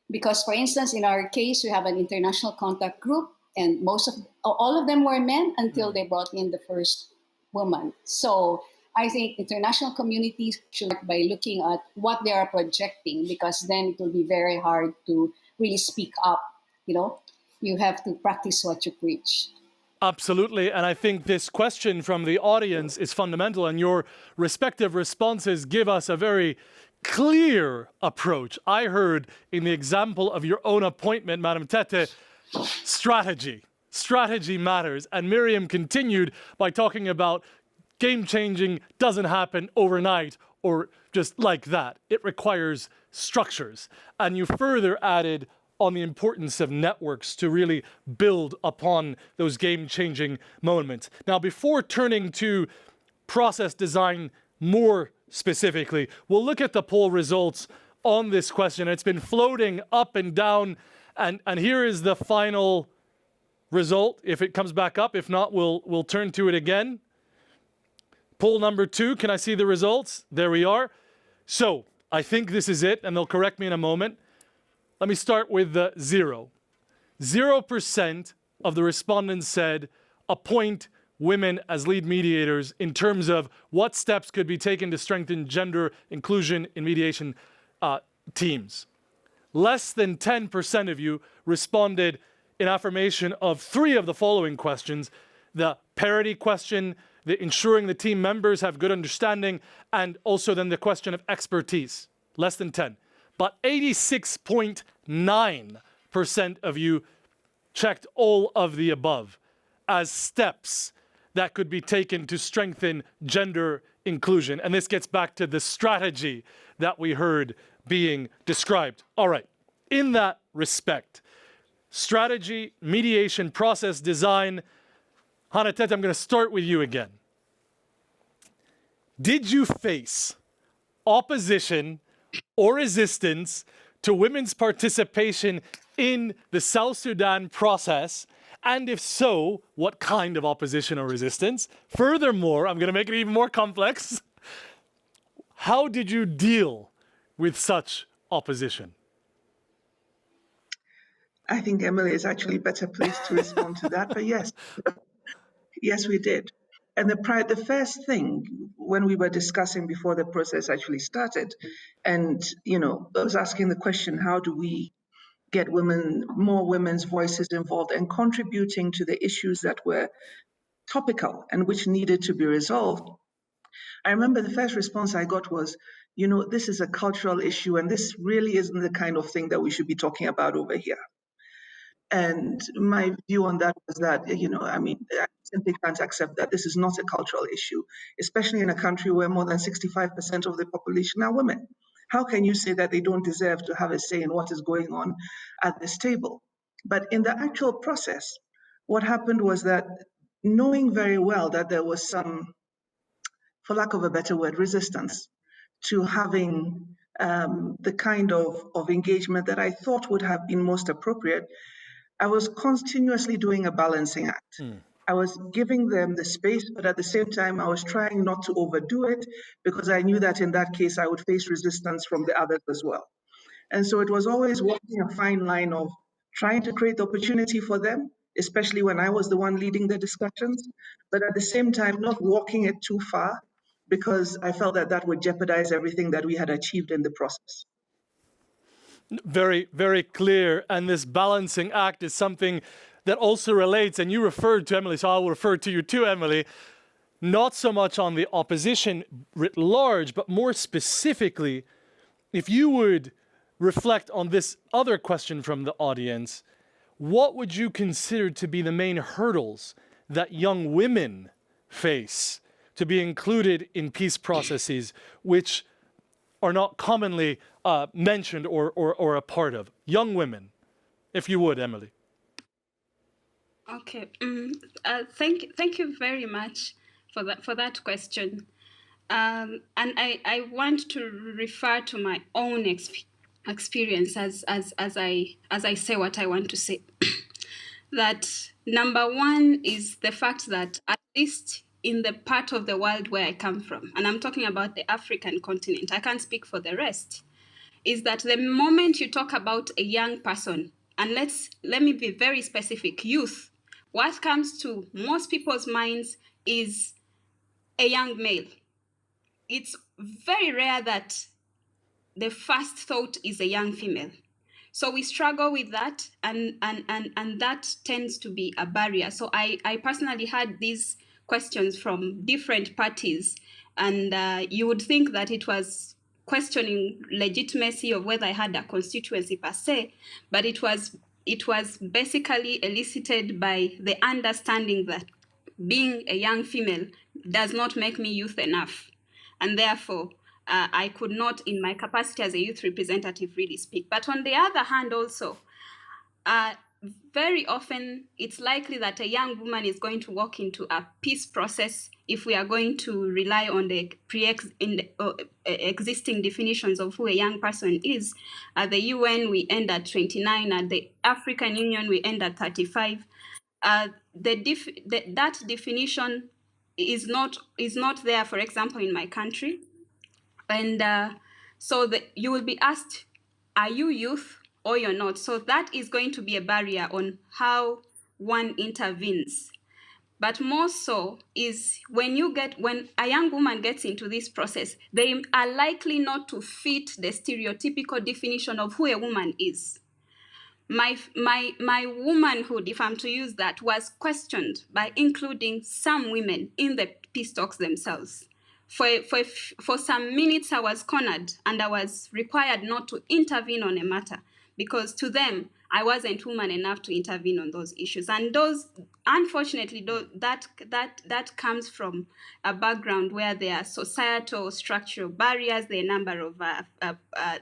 Because, for instance, in our case, we have an international contact group, and all of them were men until they brought in the first woman. So I think international communities should start by looking at what they are projecting, because then it will be very hard to really speak up. You have to practice what you preach. Absolutely. And I think this question from the audience is fundamental, and your respective responses give us a very clear approach. I heard in the example of your own appointment, Madam Tetteh, strategy. Strategy matters. And Miriam continued by talking about game changing doesn't happen overnight or just like that. It requires structures. And you further added on the importance of networks to really build upon those game-changing moments. Now, before turning to process design more specifically, we'll look at the poll results on this question. It's been floating up and down, and here is the final result. If it comes back up, if not, we'll turn to it again. Poll number 2, can I see the results? There we are. So, I think this is it, and they'll correct me in a moment. Let me start with the 0. 0% of the respondents said appoint women as lead mediators in terms of what steps could be taken to strengthen gender inclusion in mediation teams. Less than 10% of you responded in affirmation of 3 of the following questions: the parity question, the ensuring the team members have good understanding, and also then the question of expertise. Less than 10. But 86.9% of you checked all of the above as steps that could be taken to strengthen gender inclusion. And this gets back to the strategy that we heard being described. All right, in that respect, strategy, mediation, process design. Hanna, Tetteh, I'm going to start with you again. Did you face opposition or resistance to women's participation in the South Sudan process? And if so, what kind of opposition or resistance? Furthermore, I'm going to make it even more complex. How did you deal with such opposition? I think Emily is actually better placed to respond to that, but yes, we did. And the first thing when we were discussing before the process actually started, and I was asking the question, how do we get more women's voices involved and contributing to the issues that were topical and which needed to be resolved? I remember the first response I got was, this is a cultural issue, and this really isn't the kind of thing that we should be talking about over here. And my view on that was that, I simply can't accept that this is not a cultural issue, especially in a country where more than 65% of the population are women. How can you say that they don't deserve to have a say in what is going on at this table? But in the actual process, what happened was that, knowing very well that there was some, for lack of a better word, resistance to having the kind of engagement that I thought would have been most appropriate, I was continuously doing a balancing act. I was giving them the space, but at the same time, I was trying not to overdo it, because I knew that in that case, I would face resistance from the others as well. And so it was always walking a fine line of trying to create the opportunity for them, especially when I was the one leading the discussions, but at the same time, not walking it too far, because I felt that would jeopardize everything that we had achieved in the process. Very, very clear. And this balancing act is something that also relates, and you referred to Emily, so I'll refer to you too, Emily, not so much on the opposition writ large, but more specifically, if you would reflect on this other question from the audience, what would you consider to be the main hurdles that young women face to be included in peace processes which are not commonly mentioned or a part of? Young women, if you would, Emily. Okay. Thank you very much for that question. And I want to refer to my own experience as I say what I want to say. That number one is the fact that at least in the part of the world where I come from, and I'm talking about the African continent, I can't speak for the rest, is that the moment you talk about a young person, and let me be very specific, youth, what comes to most people's minds is a young male. It's very rare that the first thought is a young female. So we struggle with that, and that tends to be a barrier. So I personally had these questions from different parties, and you would think that it was questioning legitimacy of whether I had a constituency per se, but it was basically elicited by the understanding that being a young female does not make me youth enough, and therefore I could not, in my capacity as a youth representative, really speak. But on the other hand, also, very often it's likely that a young woman is going to walk into a peace process if we are going to rely on the existing definitions of who a young person is. At the UN, we end at 29. At the African Union, we end at 35. That definition is not there, for example, in my country. And so you will be asked, are you youth or you're not? So that is going to be a barrier on how one intervenes. But more so is when a young woman gets into this process, they are likely not to fit the stereotypical definition of who a woman is. My womanhood, if I'm to use that, was questioned by including some women in the peace talks themselves. For some minutes, I was cornered and I was required not to intervene on a matter because to them, I wasn't woman enough to intervene on those issues. And unfortunately, that comes from a background where there are societal structural barriers, there are a number of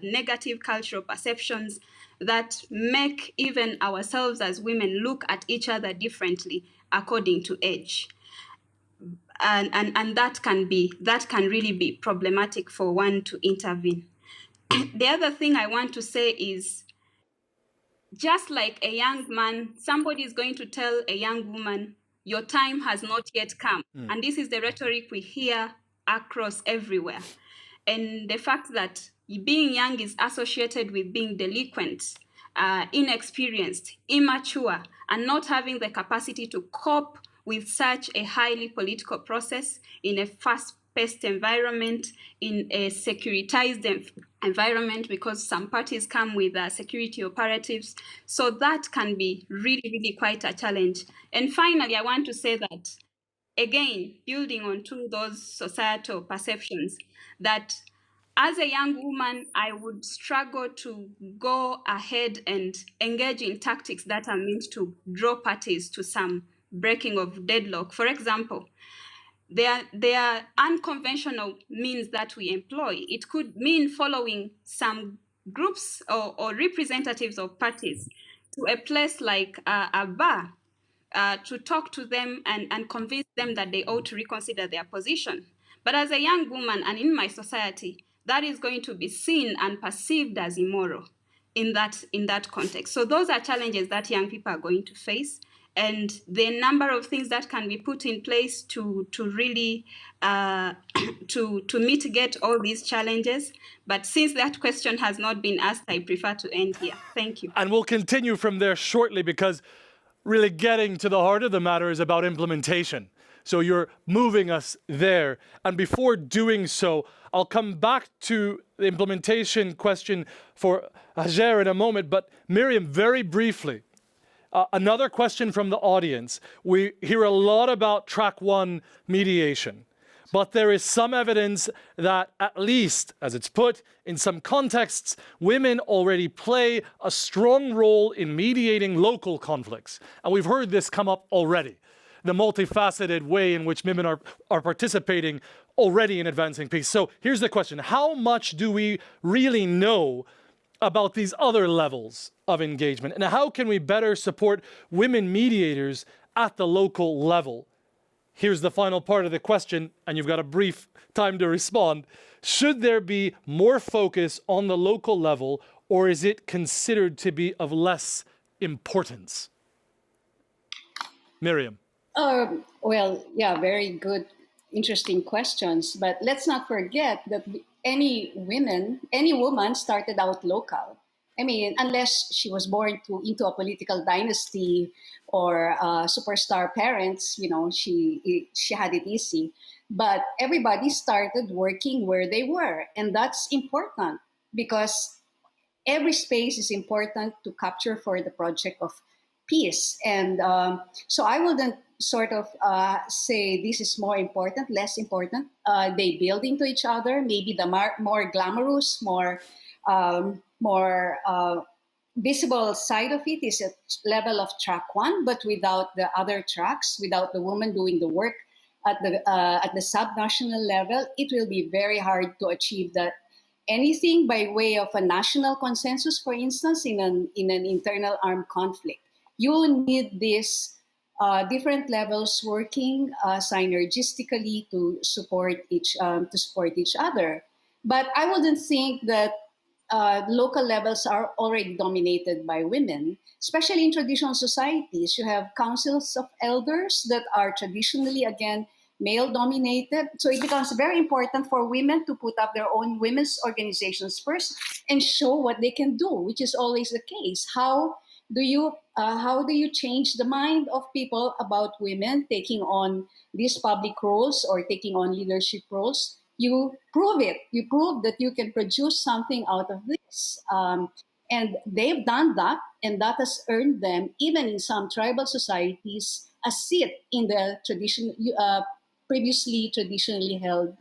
negative cultural perceptions that make even ourselves as women look at each other differently according to age. And that can really be problematic for one to intervene. The other thing I want to say is, just like a young man, somebody is going to tell a young woman, your time has not yet come. And this is the rhetoric we hear across everywhere. And the fact that being young is associated with being delinquent, inexperienced, immature, and not having the capacity to cope with such a highly political process in a fast-paced environment, in a securitized environment, because some parties come with security operatives. So that can be really, really quite a challenge. And finally, I want to say that, again, building onto those societal perceptions, that as a young woman, I would struggle to go ahead and engage in tactics that are meant to draw parties to some breaking of deadlock. For example, there are unconventional means that we employ. It could mean following some groups or representatives of parties to a place like a bar to talk to them and convince them that they ought to reconsider their position. But as a young woman and in my society, that is going to be seen and perceived as immoral in that context. So those are challenges that young people are going to face. And the number of things that can be put in place to really to mitigate all these challenges. But since that question has not been asked, I prefer to end here. Thank you. And we'll continue from there shortly, because really getting to the heart of the matter is about implementation. So you're moving us there. And before doing so, I'll come back to the implementation question for Hajer in a moment. But Miriam, very briefly, another question from the audience. We hear a lot about track 1 mediation. But there is some evidence that, at least as it's put, in some contexts, women already play a strong role in mediating local conflicts. And we've heard this come up already, the multifaceted way in which women are participating already in advancing peace. So here's the question. How much do we really know about these other levels of engagement? And how can we better support women mediators at the local level? Here's the final part of the question, and you've got a brief time to respond. Should there be more focus on the local level, or is it considered to be of less importance? Miriam. Well, yeah, very good, interesting questions. But let's not forget that any woman started out local. I mean, unless she was born into a political dynasty or superstar parents, you know, she had it easy. But everybody started working where they were, and that's important because every space is important to capture for the project of peace. And so I wouldn't sort of say this is more important, less important. They build into each other. Maybe the more glamorous, more visible side of it is a level of track 1, but without the other tracks, without the woman doing the work at the subnational level, it will be very hard to achieve that. Anything by way of a national consensus, for instance, in an internal armed conflict, you need these different levels working synergistically to support each other. But I wouldn't think that local levels are already dominated by women, especially in traditional societies. You have councils of elders that are traditionally, again, male dominated. So it becomes very important for women to put up their own women's organizations first and show what they can do, which is always the case. How do you change the mind of people about women taking on these public roles or taking on leadership roles? You prove it. You prove that you can produce something out of this. And they've done that, and that has earned them, even in some tribal societies, a seat in the previously traditionally held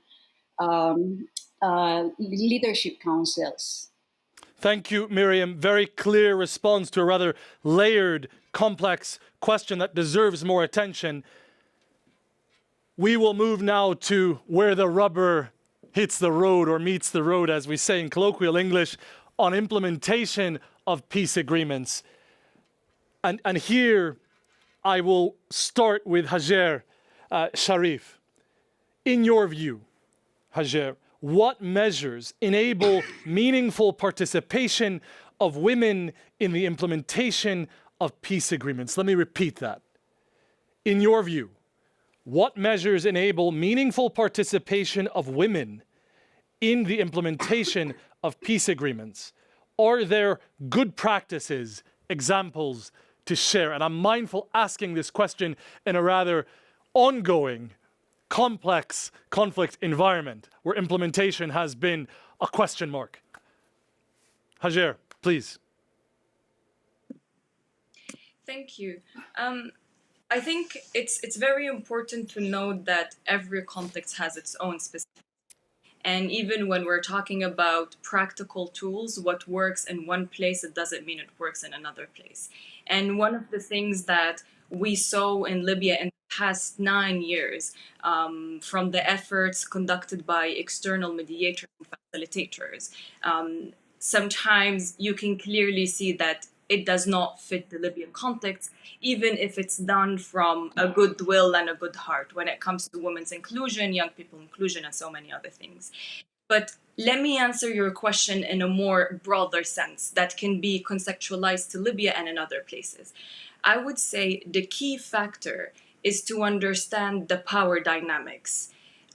leadership councils. Thank you, Miriam. Very clear response to a rather layered, complex question that deserves more attention. We will move now to where the rubber hits the road, or meets the road, as we say in colloquial English, on implementation of peace agreements. And here I will start with Hajer Sharif. In your view, Hajer, what measures enable meaningful participation of women in the implementation of peace agreements? Let me repeat that. In your view, what measures enable meaningful participation of women in the implementation of peace agreements? Are there good practices, examples to share? And I'm mindful asking this question in a rather ongoing, complex conflict environment where implementation has been a question mark. Hajer, please. Thank you. I think it's very important to note that every context has its own specific. And even when we're talking about practical tools, what works in one place, it doesn't mean it works in another place. And one of the things that we saw in Libya in the past 9 years, from the efforts conducted by external mediators and facilitators, sometimes you can clearly see that it does not fit the Libyan context, even if it's done from a goodwill and a good heart when it comes to women's inclusion, young people inclusion, and so many other things. But let me answer your question in a more broader sense that can be conceptualized to Libya and in other places. I would say the key factor is to understand the power dynamics.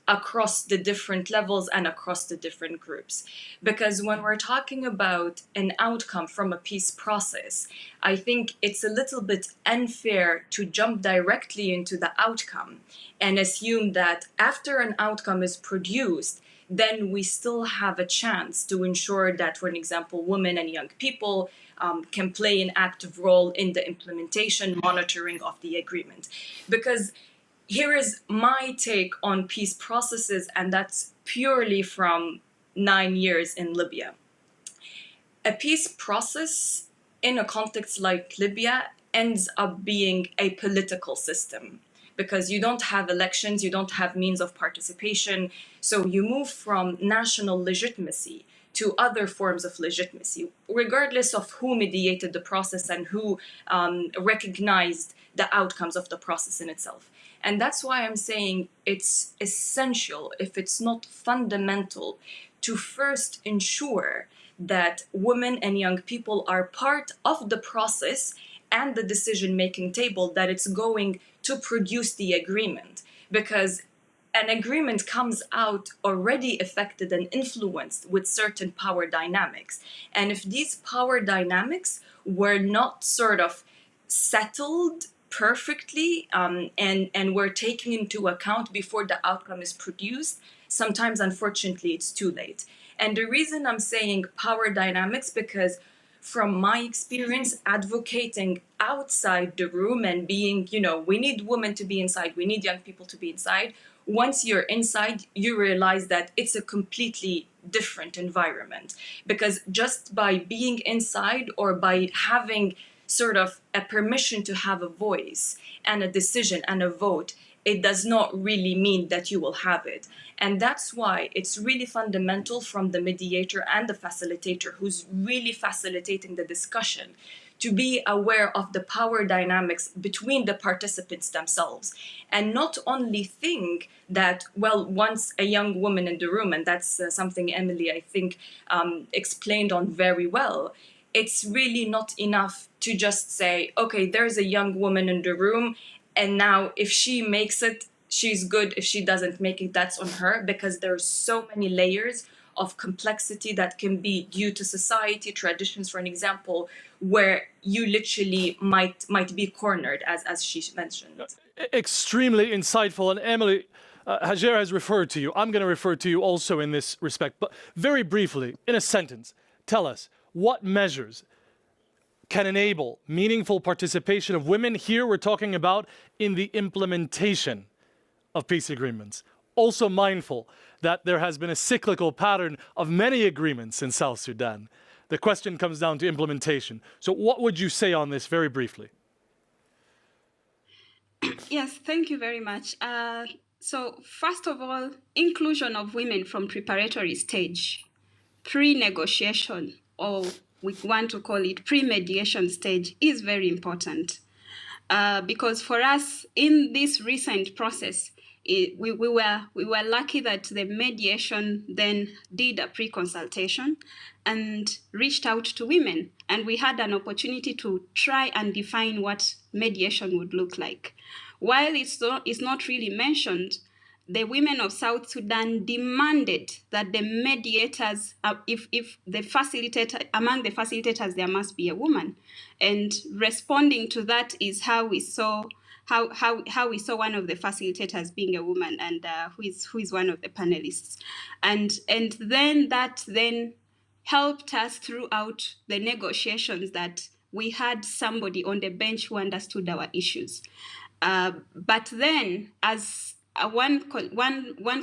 across the different levels and across the different groups. Because when we're talking about an outcome from a peace process, I think it's a little bit unfair to jump directly into the outcome and assume that after an outcome is produced, then we still have a chance to ensure that, for example, women and young people can play an active role in the implementation, monitoring of the agreement. Because here is my take on peace processes, and that's purely from 9 years in Libya. A peace process in a context like Libya ends up being a political system, because you don't have elections, you don't have means of participation. So you move from national legitimacy to other forms of legitimacy, regardless of who mediated the process and who recognized the outcomes of the process in itself. And that's why I'm saying it's essential, if it's not fundamental, to first ensure that women and young people are part of the process and the decision-making table that it's going to produce the agreement. Because an agreement comes out already affected and influenced with certain power dynamics. And if these power dynamics were not sort of settled perfectly and were taken into account before the outcome is produced, sometimes, unfortunately, it's too late. And the reason I'm saying power dynamics, because from my experience advocating outside the room and being, we need women to be inside, we need young people to be inside. Once you're inside, you realize that it's a completely different environment. Because just by being inside or by having sort of a permission to have a voice and a decision and a vote, it does not really mean that you will have it. And that's why it's really fundamental from the mediator and the facilitator, who's really facilitating the discussion, to be aware of the power dynamics between the participants themselves, and not only think that, well, once a young woman in the room, and that's something Emily, I think, explained on very well, it's really not enough to just say, okay, there's a young woman in the room, and now if she makes it, she's good. If she doesn't make it, that's on her, because there's so many layers of complexity that can be due to society, traditions, for an example, where you literally might be cornered, as she mentioned. Extremely insightful. And Emily, Hajer has referred to you. I'm going to refer to you also in this respect. But very briefly, in a sentence, tell us what measures can enable meaningful participation of women. Here we're talking about in the implementation of peace agreements. Also mindful that there has been a cyclical pattern of many agreements in South Sudan. The question comes down to implementation. So what would you say on this very briefly? Yes, thank you very much. So first of all, inclusion of women from preparatory stage, pre-negotiation, or we want to call it pre-mediation stage, is very important. Because for us, in this recent process, we were lucky that the mediation then did a pre-consultation and reached out to women, and we had an opportunity to try and define what mediation would look like. While it's not really mentioned, the women of South Sudan demanded that the mediators, if the facilitator, among the facilitators, there must be a woman. And responding to that is how we saw how we saw one of the facilitators being a woman, and who is one of the panelists. And then that helped us throughout the negotiations, that we had somebody on the bench who understood our issues. But then, as one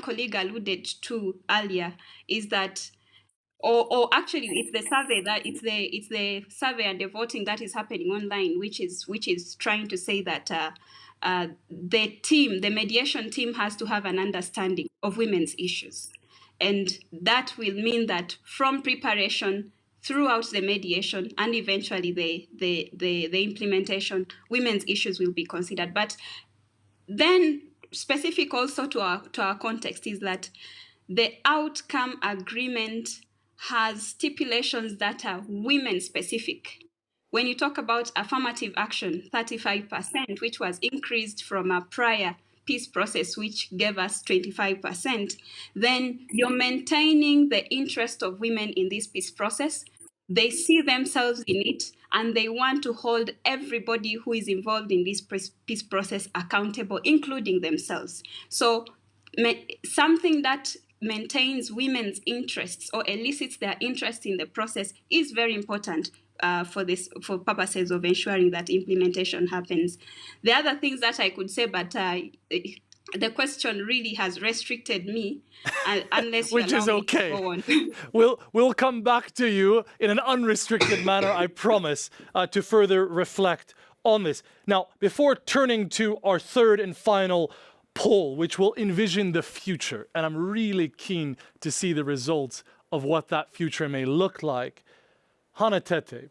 colleague alluded to earlier, is that, or actually, it's the survey and the voting that is happening online, which is trying to say that the mediation team has to have an understanding of women's issues, and that will mean that from preparation throughout the mediation and eventually the implementation, women's issues will be considered. But then, specific also to our context, is that the outcome agreement has stipulations that are women specific. When you talk about affirmative action, 35%, which was increased from a prior peace process, which gave us 25%, then you're maintaining the interest of women in this peace process. They see themselves in it, and they want to hold everybody who is involved in this peace process accountable, including themselves. So something that maintains women's interests or elicits their interest in the process is very important for purposes of ensuring that implementation happens. The other things that I could say, but the question really has restricted me, unless you Which is allow me okay. to go on. We'll come back to you in an unrestricted manner, I promise, to further reflect on this. Now, before turning to our third and final poll, which will envision the future, and I'm really keen to see the results of what that future may look like. Hanna, Tetteh,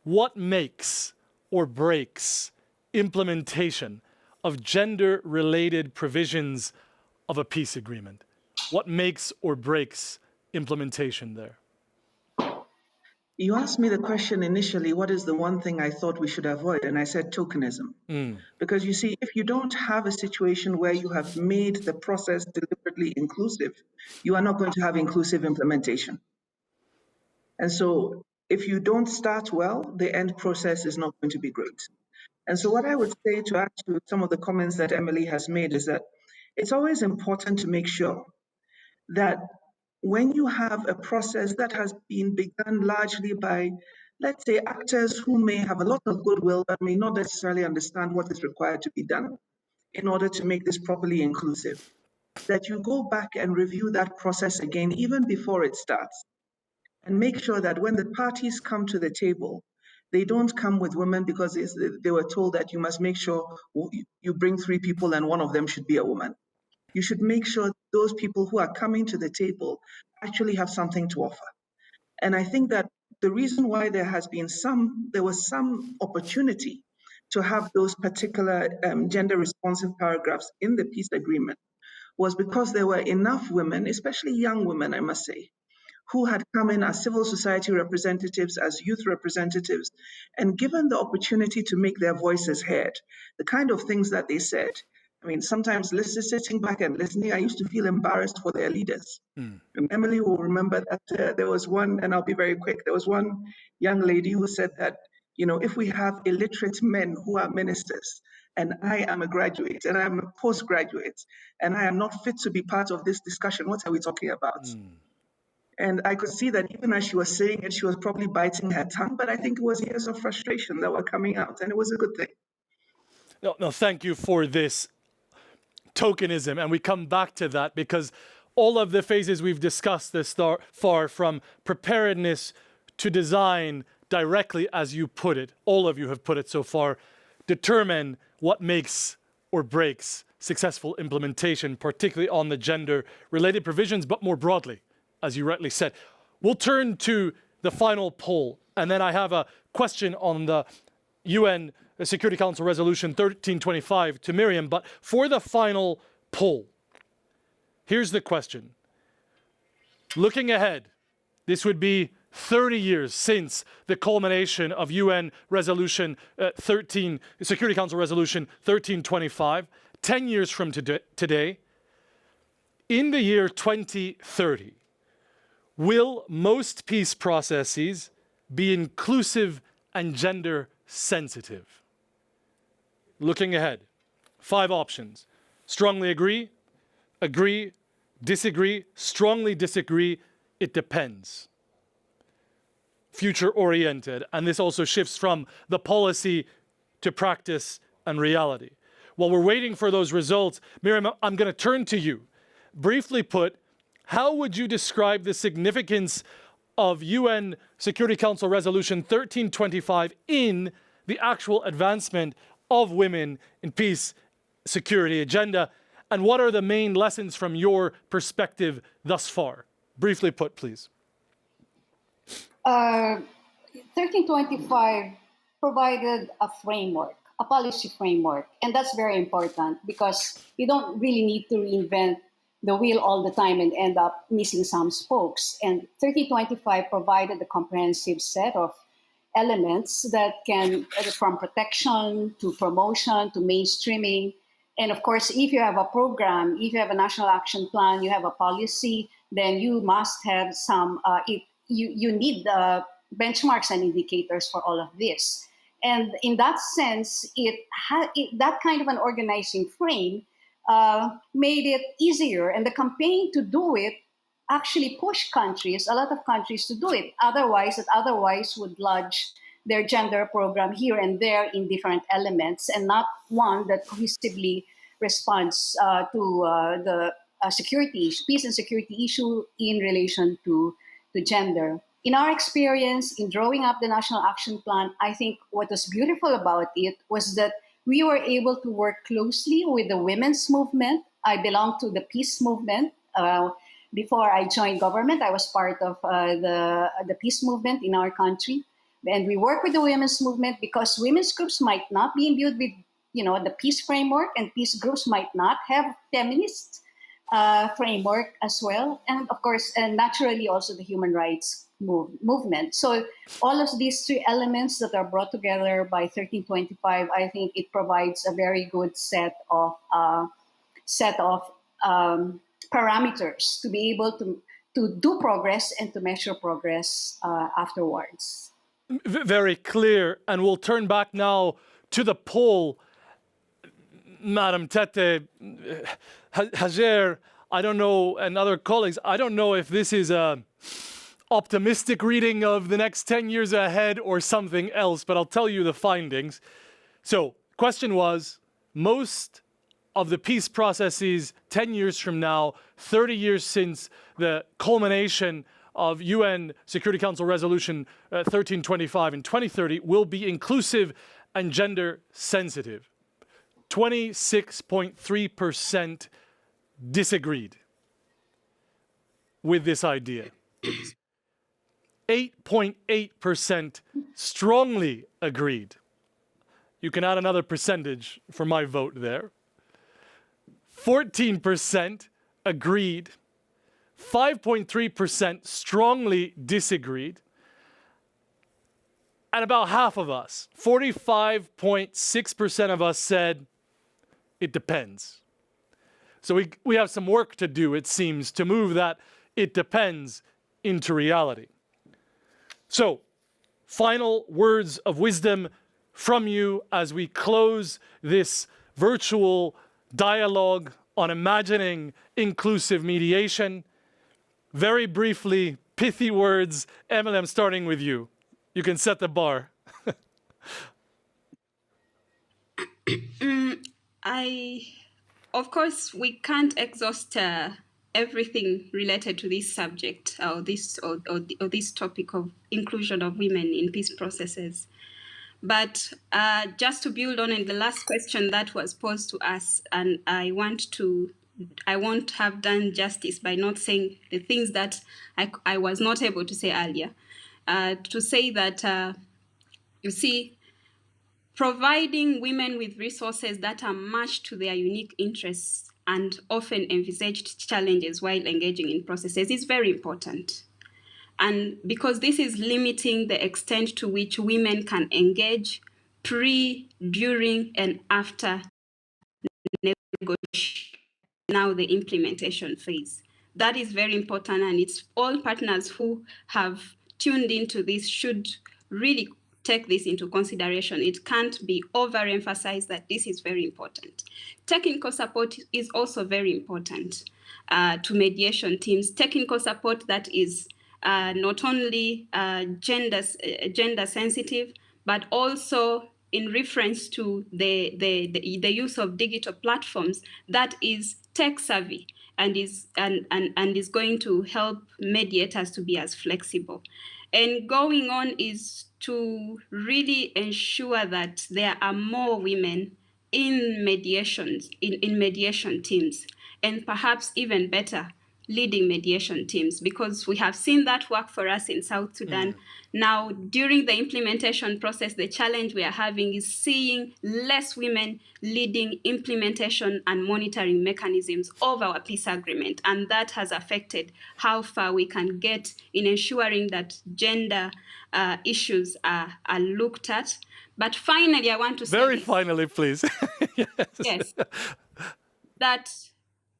what makes or breaks implementation of gender-related provisions of a peace agreement? What makes or breaks implementation there? You asked me the question initially, what is the one thing I thought we should avoid? And I said tokenism. Because you see, if you don't have a situation where you have made the process deliberately inclusive, you are not going to have inclusive implementation. And so if you don't start well, the end process is not going to be great. And so what I would say to add to some of the comments that Emily has made is that it's always important to make sure that when you have a process that has been begun largely by, let's say, actors who may have a lot of goodwill but may not necessarily understand what is required to be done in order to make this properly inclusive, that you go back and review that process again even before it starts, and make sure that when the parties come to the table, they don't come with women because they were told that you must make sure you bring 3 people and one of them should be a woman. You should make sure those people who are coming to the table actually have something to offer. And I think that the reason why there was some opportunity to have those particular gender responsive paragraphs in the peace agreement was because there were enough women, especially young women, I must say, who had come in as civil society representatives, as youth representatives, and given the opportunity to make their voices heard, the kind of things that they said. I mean, sometimes sitting back and listening, I used to feel embarrassed for their leaders. And Emily will remember that there was one, and I'll be very quick, there was one young lady who said that, if we have illiterate men who are ministers, and I am a graduate, and I'm a postgraduate, and I am not fit to be part of this discussion, what are we talking about? And I could see that even as she was saying it, she was probably biting her tongue, but I think it was years of frustration that were coming out, and it was a good thing. No, thank you for this tokenism, and we come back to that because all of the phases we've discussed this far, from preparedness to design, directly as you put it, all of you have put it so far, determine what makes or breaks successful implementation, particularly on the gender-related provisions, but more broadly, as you rightly said. We'll turn to the final poll, and then I have a question on the UN Security Council Resolution 1325 to Miriam. But for the final poll, here's the question. Looking ahead, this would be 30 years since the culmination of UN Resolution 13, Security Council Resolution 1325, 10 years from today. In the year 2030, will most peace processes be inclusive and gender sensitive? Looking ahead, 5 options. Strongly agree, disagree, strongly disagree, it depends. Future-oriented, and this also shifts from the policy to practice and reality. While we're waiting for those results, Miriam, I'm going to turn to you. Briefly put, how would you describe the significance of UN Security Council Resolution 1325 in the actual advancement of women in peace, security agenda? And what are the main lessons from your perspective thus far? Briefly put, please. 1325 provided a framework, a policy framework, and that's very important because you don't really need to reinvent the wheel all the time and end up missing some spokes. And 1325 provided a comprehensive set of elements that can, from protection to promotion to mainstreaming, And of course, if you have a program, if you have a national action plan, you have a policy, then you must have you need benchmarks and indicators for all of this. And in that sense, that kind of an organizing frame made it easier. And the campaign to do it actually pushed a lot of countries to do it. Otherwise would lodge their gender program here and there in different elements, and not one that cohesively responds to the peace and security issue in relation to gender. In our experience in drawing up the National Action Plan, I think what was beautiful about it was that we were able to work closely with the women's movement. I belong to the peace movement. Before I joined government, I was part of the peace movement in our country. And we work with the women's movement because women's groups might not be imbued with, the peace framework, and peace groups might not have feminist framework as well. And of course, and naturally also the human rights movement. So all of these three elements that are brought together by 1325, I think it provides a very good set of parameters to be able to do progress and to measure progress afterwards. Very clear. And we'll turn back now to the poll. Madam Tetteh, Hajer, I don't know, and other colleagues, I don't know if this is a optimistic reading of the next 10 years ahead or something else, but I'll tell you the findings. So, question was, most of the peace processes 10 years from now, 30 years since the culmination of UN Security Council Resolution 1325 in 2030 will be inclusive and gender sensitive. 26.3% disagreed with this idea. 8.8% strongly agreed. You can add another percentage for my vote there. 14% agreed. 5.3% strongly disagreed. And about half of us, 45.6% of us said, it depends. So we have some work to do, it seems, to move that it depends into reality. So, final words of wisdom from you as we close this virtual dialogue on imagining inclusive mediation. Very briefly, pithy words. Emily, I'm starting with you. You can set the bar. Of course, we can't exhaust everything related to this subject or this topic of inclusion of women in peace processes. But just to build on in the last question that was posed to us, and I won't have done justice by not saying the things that I was not able to say earlier. To say that, you see, providing women with resources that are matched to their unique interests and often envisaged challenges while engaging in processes is very important. And because this is limiting the extent to which women can engage pre, during, and after negotiation, now the implementation phase. That is very important, and it's all partners who have tuned into this should really take this into consideration. It can't be overemphasized that this is very important. Technical support is also very important to mediation teams. Technical support that is not only gender sensitive, but also in reference to the use of digital platforms that is tech savvy and is going to help mediators to be as flexible. And going on is to really ensure that there are more women in mediation teams, and perhaps even better, leading mediation teams, because we have seen that work for us in South Sudan. Now, during the implementation process, the challenge we are having is seeing less women leading implementation and monitoring mechanisms of our peace agreement. And that has affected how far we can get in ensuring that gender issues are looked at. But finally, I want to say Very this. finally, please. Yes, that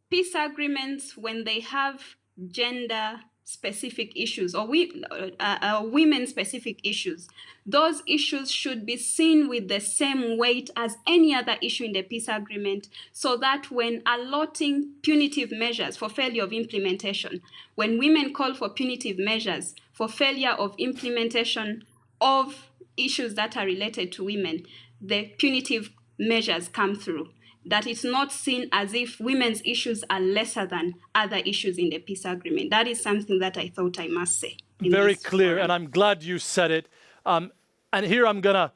peace agreements, when they have gender-specific issues or women-specific issues, those issues should be seen with the same weight as any other issue in the peace agreement, so that when allotting punitive measures for failure of implementation, when women call for punitive measures for failure of implementation of issues that are related to women, the punitive measures come through. That it's not seen as if women's issues are lesser than other issues in the peace agreement. That is something that I thought I must say. Very clear, and I'm glad you said it. And here I'm going to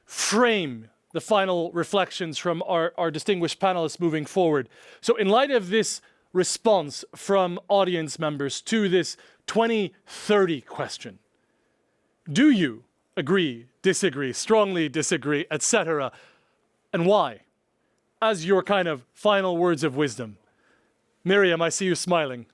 frame the final reflections from our distinguished panelists moving forward. So in light of this response from audience members to this 2030 question, do you agree, disagree, strongly disagree, etc., and why? As your kind of final words of wisdom. Miriam, I see you smiling.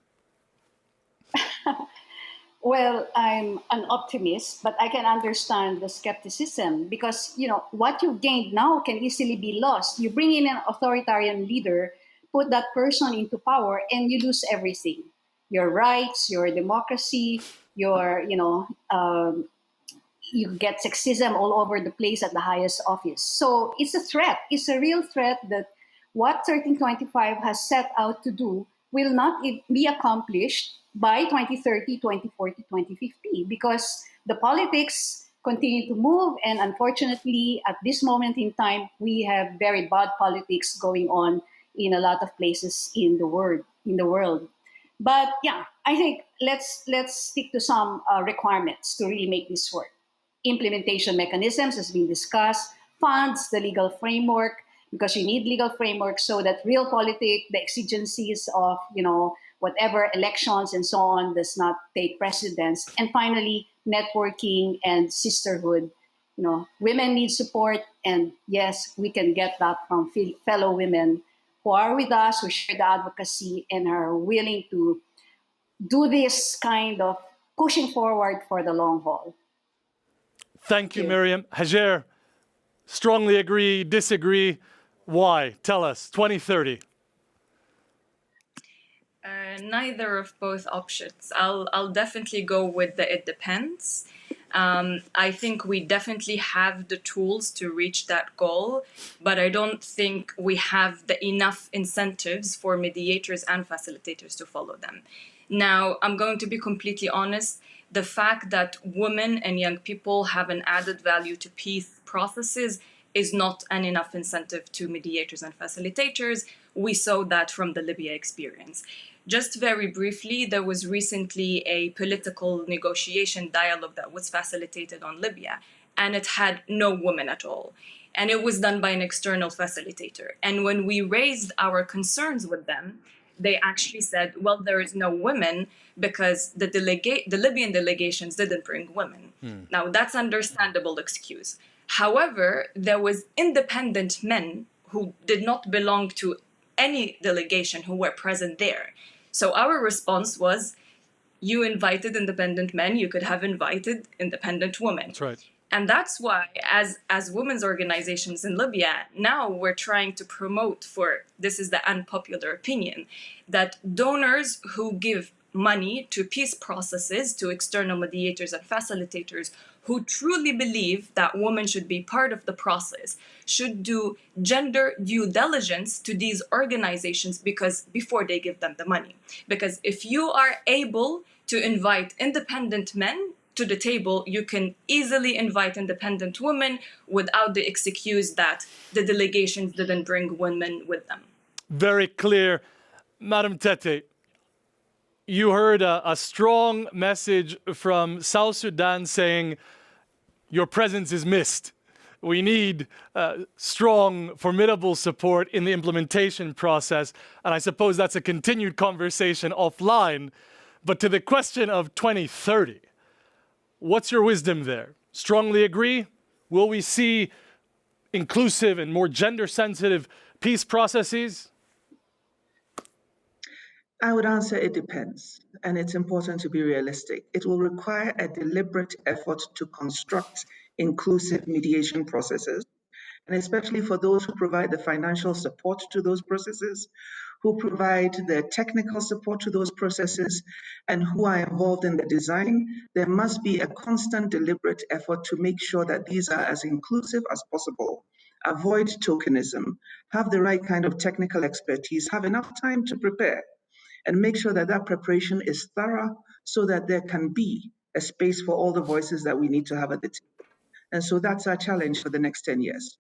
Well, I'm an optimist, but I can understand the skepticism because, what you've gained now can easily be lost. You bring in an authoritarian leader, put that person into power, and you lose everything. Your rights, your democracy, you get sexism all over the place at the highest office. So it's a threat. It's a real threat that what 1325 has set out to do will not be accomplished by 2030, 2040, 2050, because the politics continue to move. And unfortunately, at this moment in time, we have very bad politics going on in a lot of places in the world. But yeah, I think let's stick to some requirements to really make this work. Implementation mechanisms has been discussed, funds, the legal framework, because you need legal framework so that real politics, the exigencies of, whatever elections and so on does not take precedence. And finally, networking and sisterhood. Women need support, and yes, we can get that from fellow women who are with us, who share the advocacy and are willing to do this kind of pushing forward for the long haul. Thank you, Miriam. Hajer, strongly agree, disagree. Why? Tell us. 2030. Neither of both options. I'll definitely go with the it depends. I think we definitely have the tools to reach that goal, but I don't think we have the enough incentives for mediators and facilitators to follow them. Now, I'm going to be completely honest. The fact that women and young people have an added value to peace processes is not an enough incentive to mediators and facilitators. We saw that from the Libya experience. Just very briefly, there was recently a political negotiation dialogue that was facilitated on Libya, and it had no women at all. And it was done by an external facilitator. And when we raised our concerns with them, they actually said, well, there is no women because the Libyan delegations didn't bring women. Now, that's understandable excuse. However, there was independent men who did not belong to any delegation who were present there. So our response was, you invited independent men, you could have invited independent women. That's right. And that's why, as women's organizations in Libya, now we're trying to promote this is the unpopular opinion, that donors who give money to peace processes, to external mediators and facilitators who truly believe that women should be part of the process, should do gender due diligence to these organizations before they give them the money. Because if you are able to invite independent men to the table, you can easily invite independent women without the excuse that the delegations didn't bring women with them. Very clear. Madam Tetteh, you heard a strong message from South Sudan saying your presence is missed we need strong, formidable support in the implementation process. And I suppose that's a continued conversation offline. But to the question of 2030, what's your wisdom there? Strongly agree? Will we see inclusive and more gender-sensitive peace processes? I would answer it depends, and it's important to be realistic. It will require a deliberate effort to construct inclusive mediation processes, and especially for those who provide the financial support to those processes, who provide the technical support to those processes, and who are involved in the design, there must be a constant deliberate effort to make sure that these are as inclusive as possible. Avoid tokenism, have the right kind of technical expertise, have enough time to prepare, and make sure that that preparation is thorough so that there can be a space for all the voices that we need to have at the table. And so that's our challenge for the next 10 years.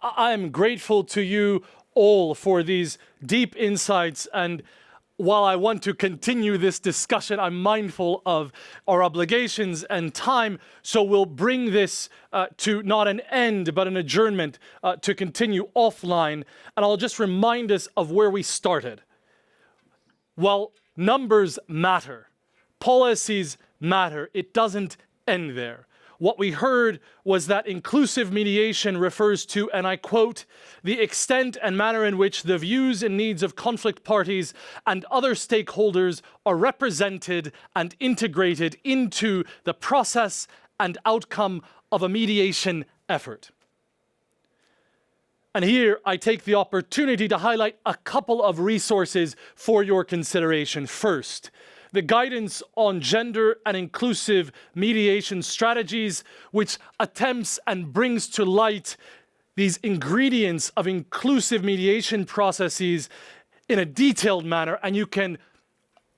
I'm grateful to you all for these deep insights, and while I want to continue this discussion, I'm mindful of our obligations and time, so we'll bring this to not an end, but an adjournment to continue offline. And I'll just remind us of where we started. Well, numbers matter. Policies matter. It doesn't end there. What we heard was that inclusive mediation refers to, and I quote, the extent and manner in which the views and needs of conflict parties and other stakeholders are represented and integrated into the process and outcome of a mediation effort. And here I take the opportunity to highlight a couple of resources for your consideration. First, the guidance on gender and inclusive mediation strategies, which attempts and brings to light these ingredients of inclusive mediation processes in a detailed manner. And you can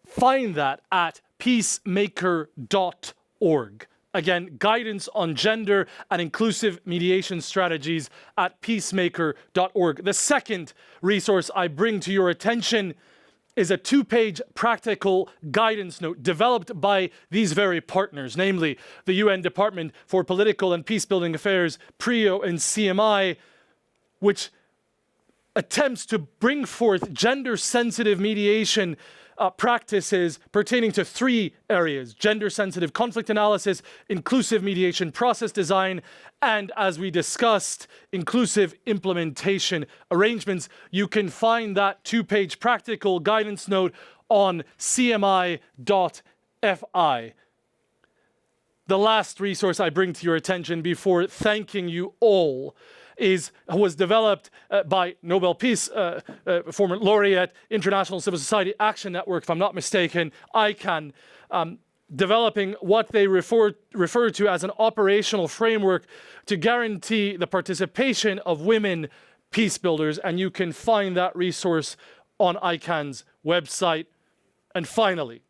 find that at peacemaker.org. Again, guidance on gender and inclusive mediation strategies at peacemaker.org. The second resource I bring to your attention is a 2-page practical guidance note developed by these very partners, namely the UN Department for Political and Peacebuilding Affairs, PRIO, and CMI, which attempts to bring forth gender-sensitive mediation practices pertaining to 3 areas: gender-sensitive conflict analysis, inclusive mediation process design, and, as we discussed, inclusive implementation arrangements. You can find that 2-page practical guidance note on cmi.fi. The last resource I bring to your attention before thanking you all was developed by Nobel Peace former laureate, International Civil Society Action Network, if I'm not mistaken, ICANN, developing what they refer to as an operational framework to guarantee the participation of women peace builders, and you can find that resource on ICANN's website. And finally,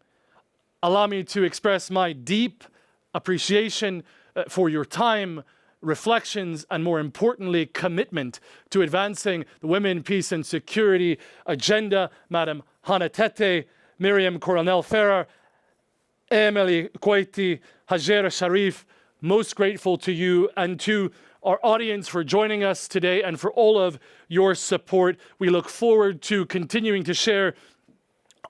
allow me to express my deep appreciation for your time, reflections, and more importantly, commitment to advancing the women, peace, and security agenda. Madam Hanna Tetteh, Miriam Coronel-Ferrer, Emily Quaiti, Hajera Sharif, most grateful to you and to our audience for joining us today and for all of your support. We look forward to continuing to share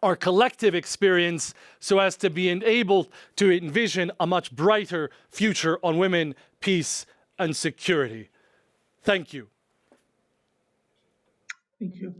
our collective experience so as to be able to envision a much brighter future on women, peace, and security. Thank you. Thank you.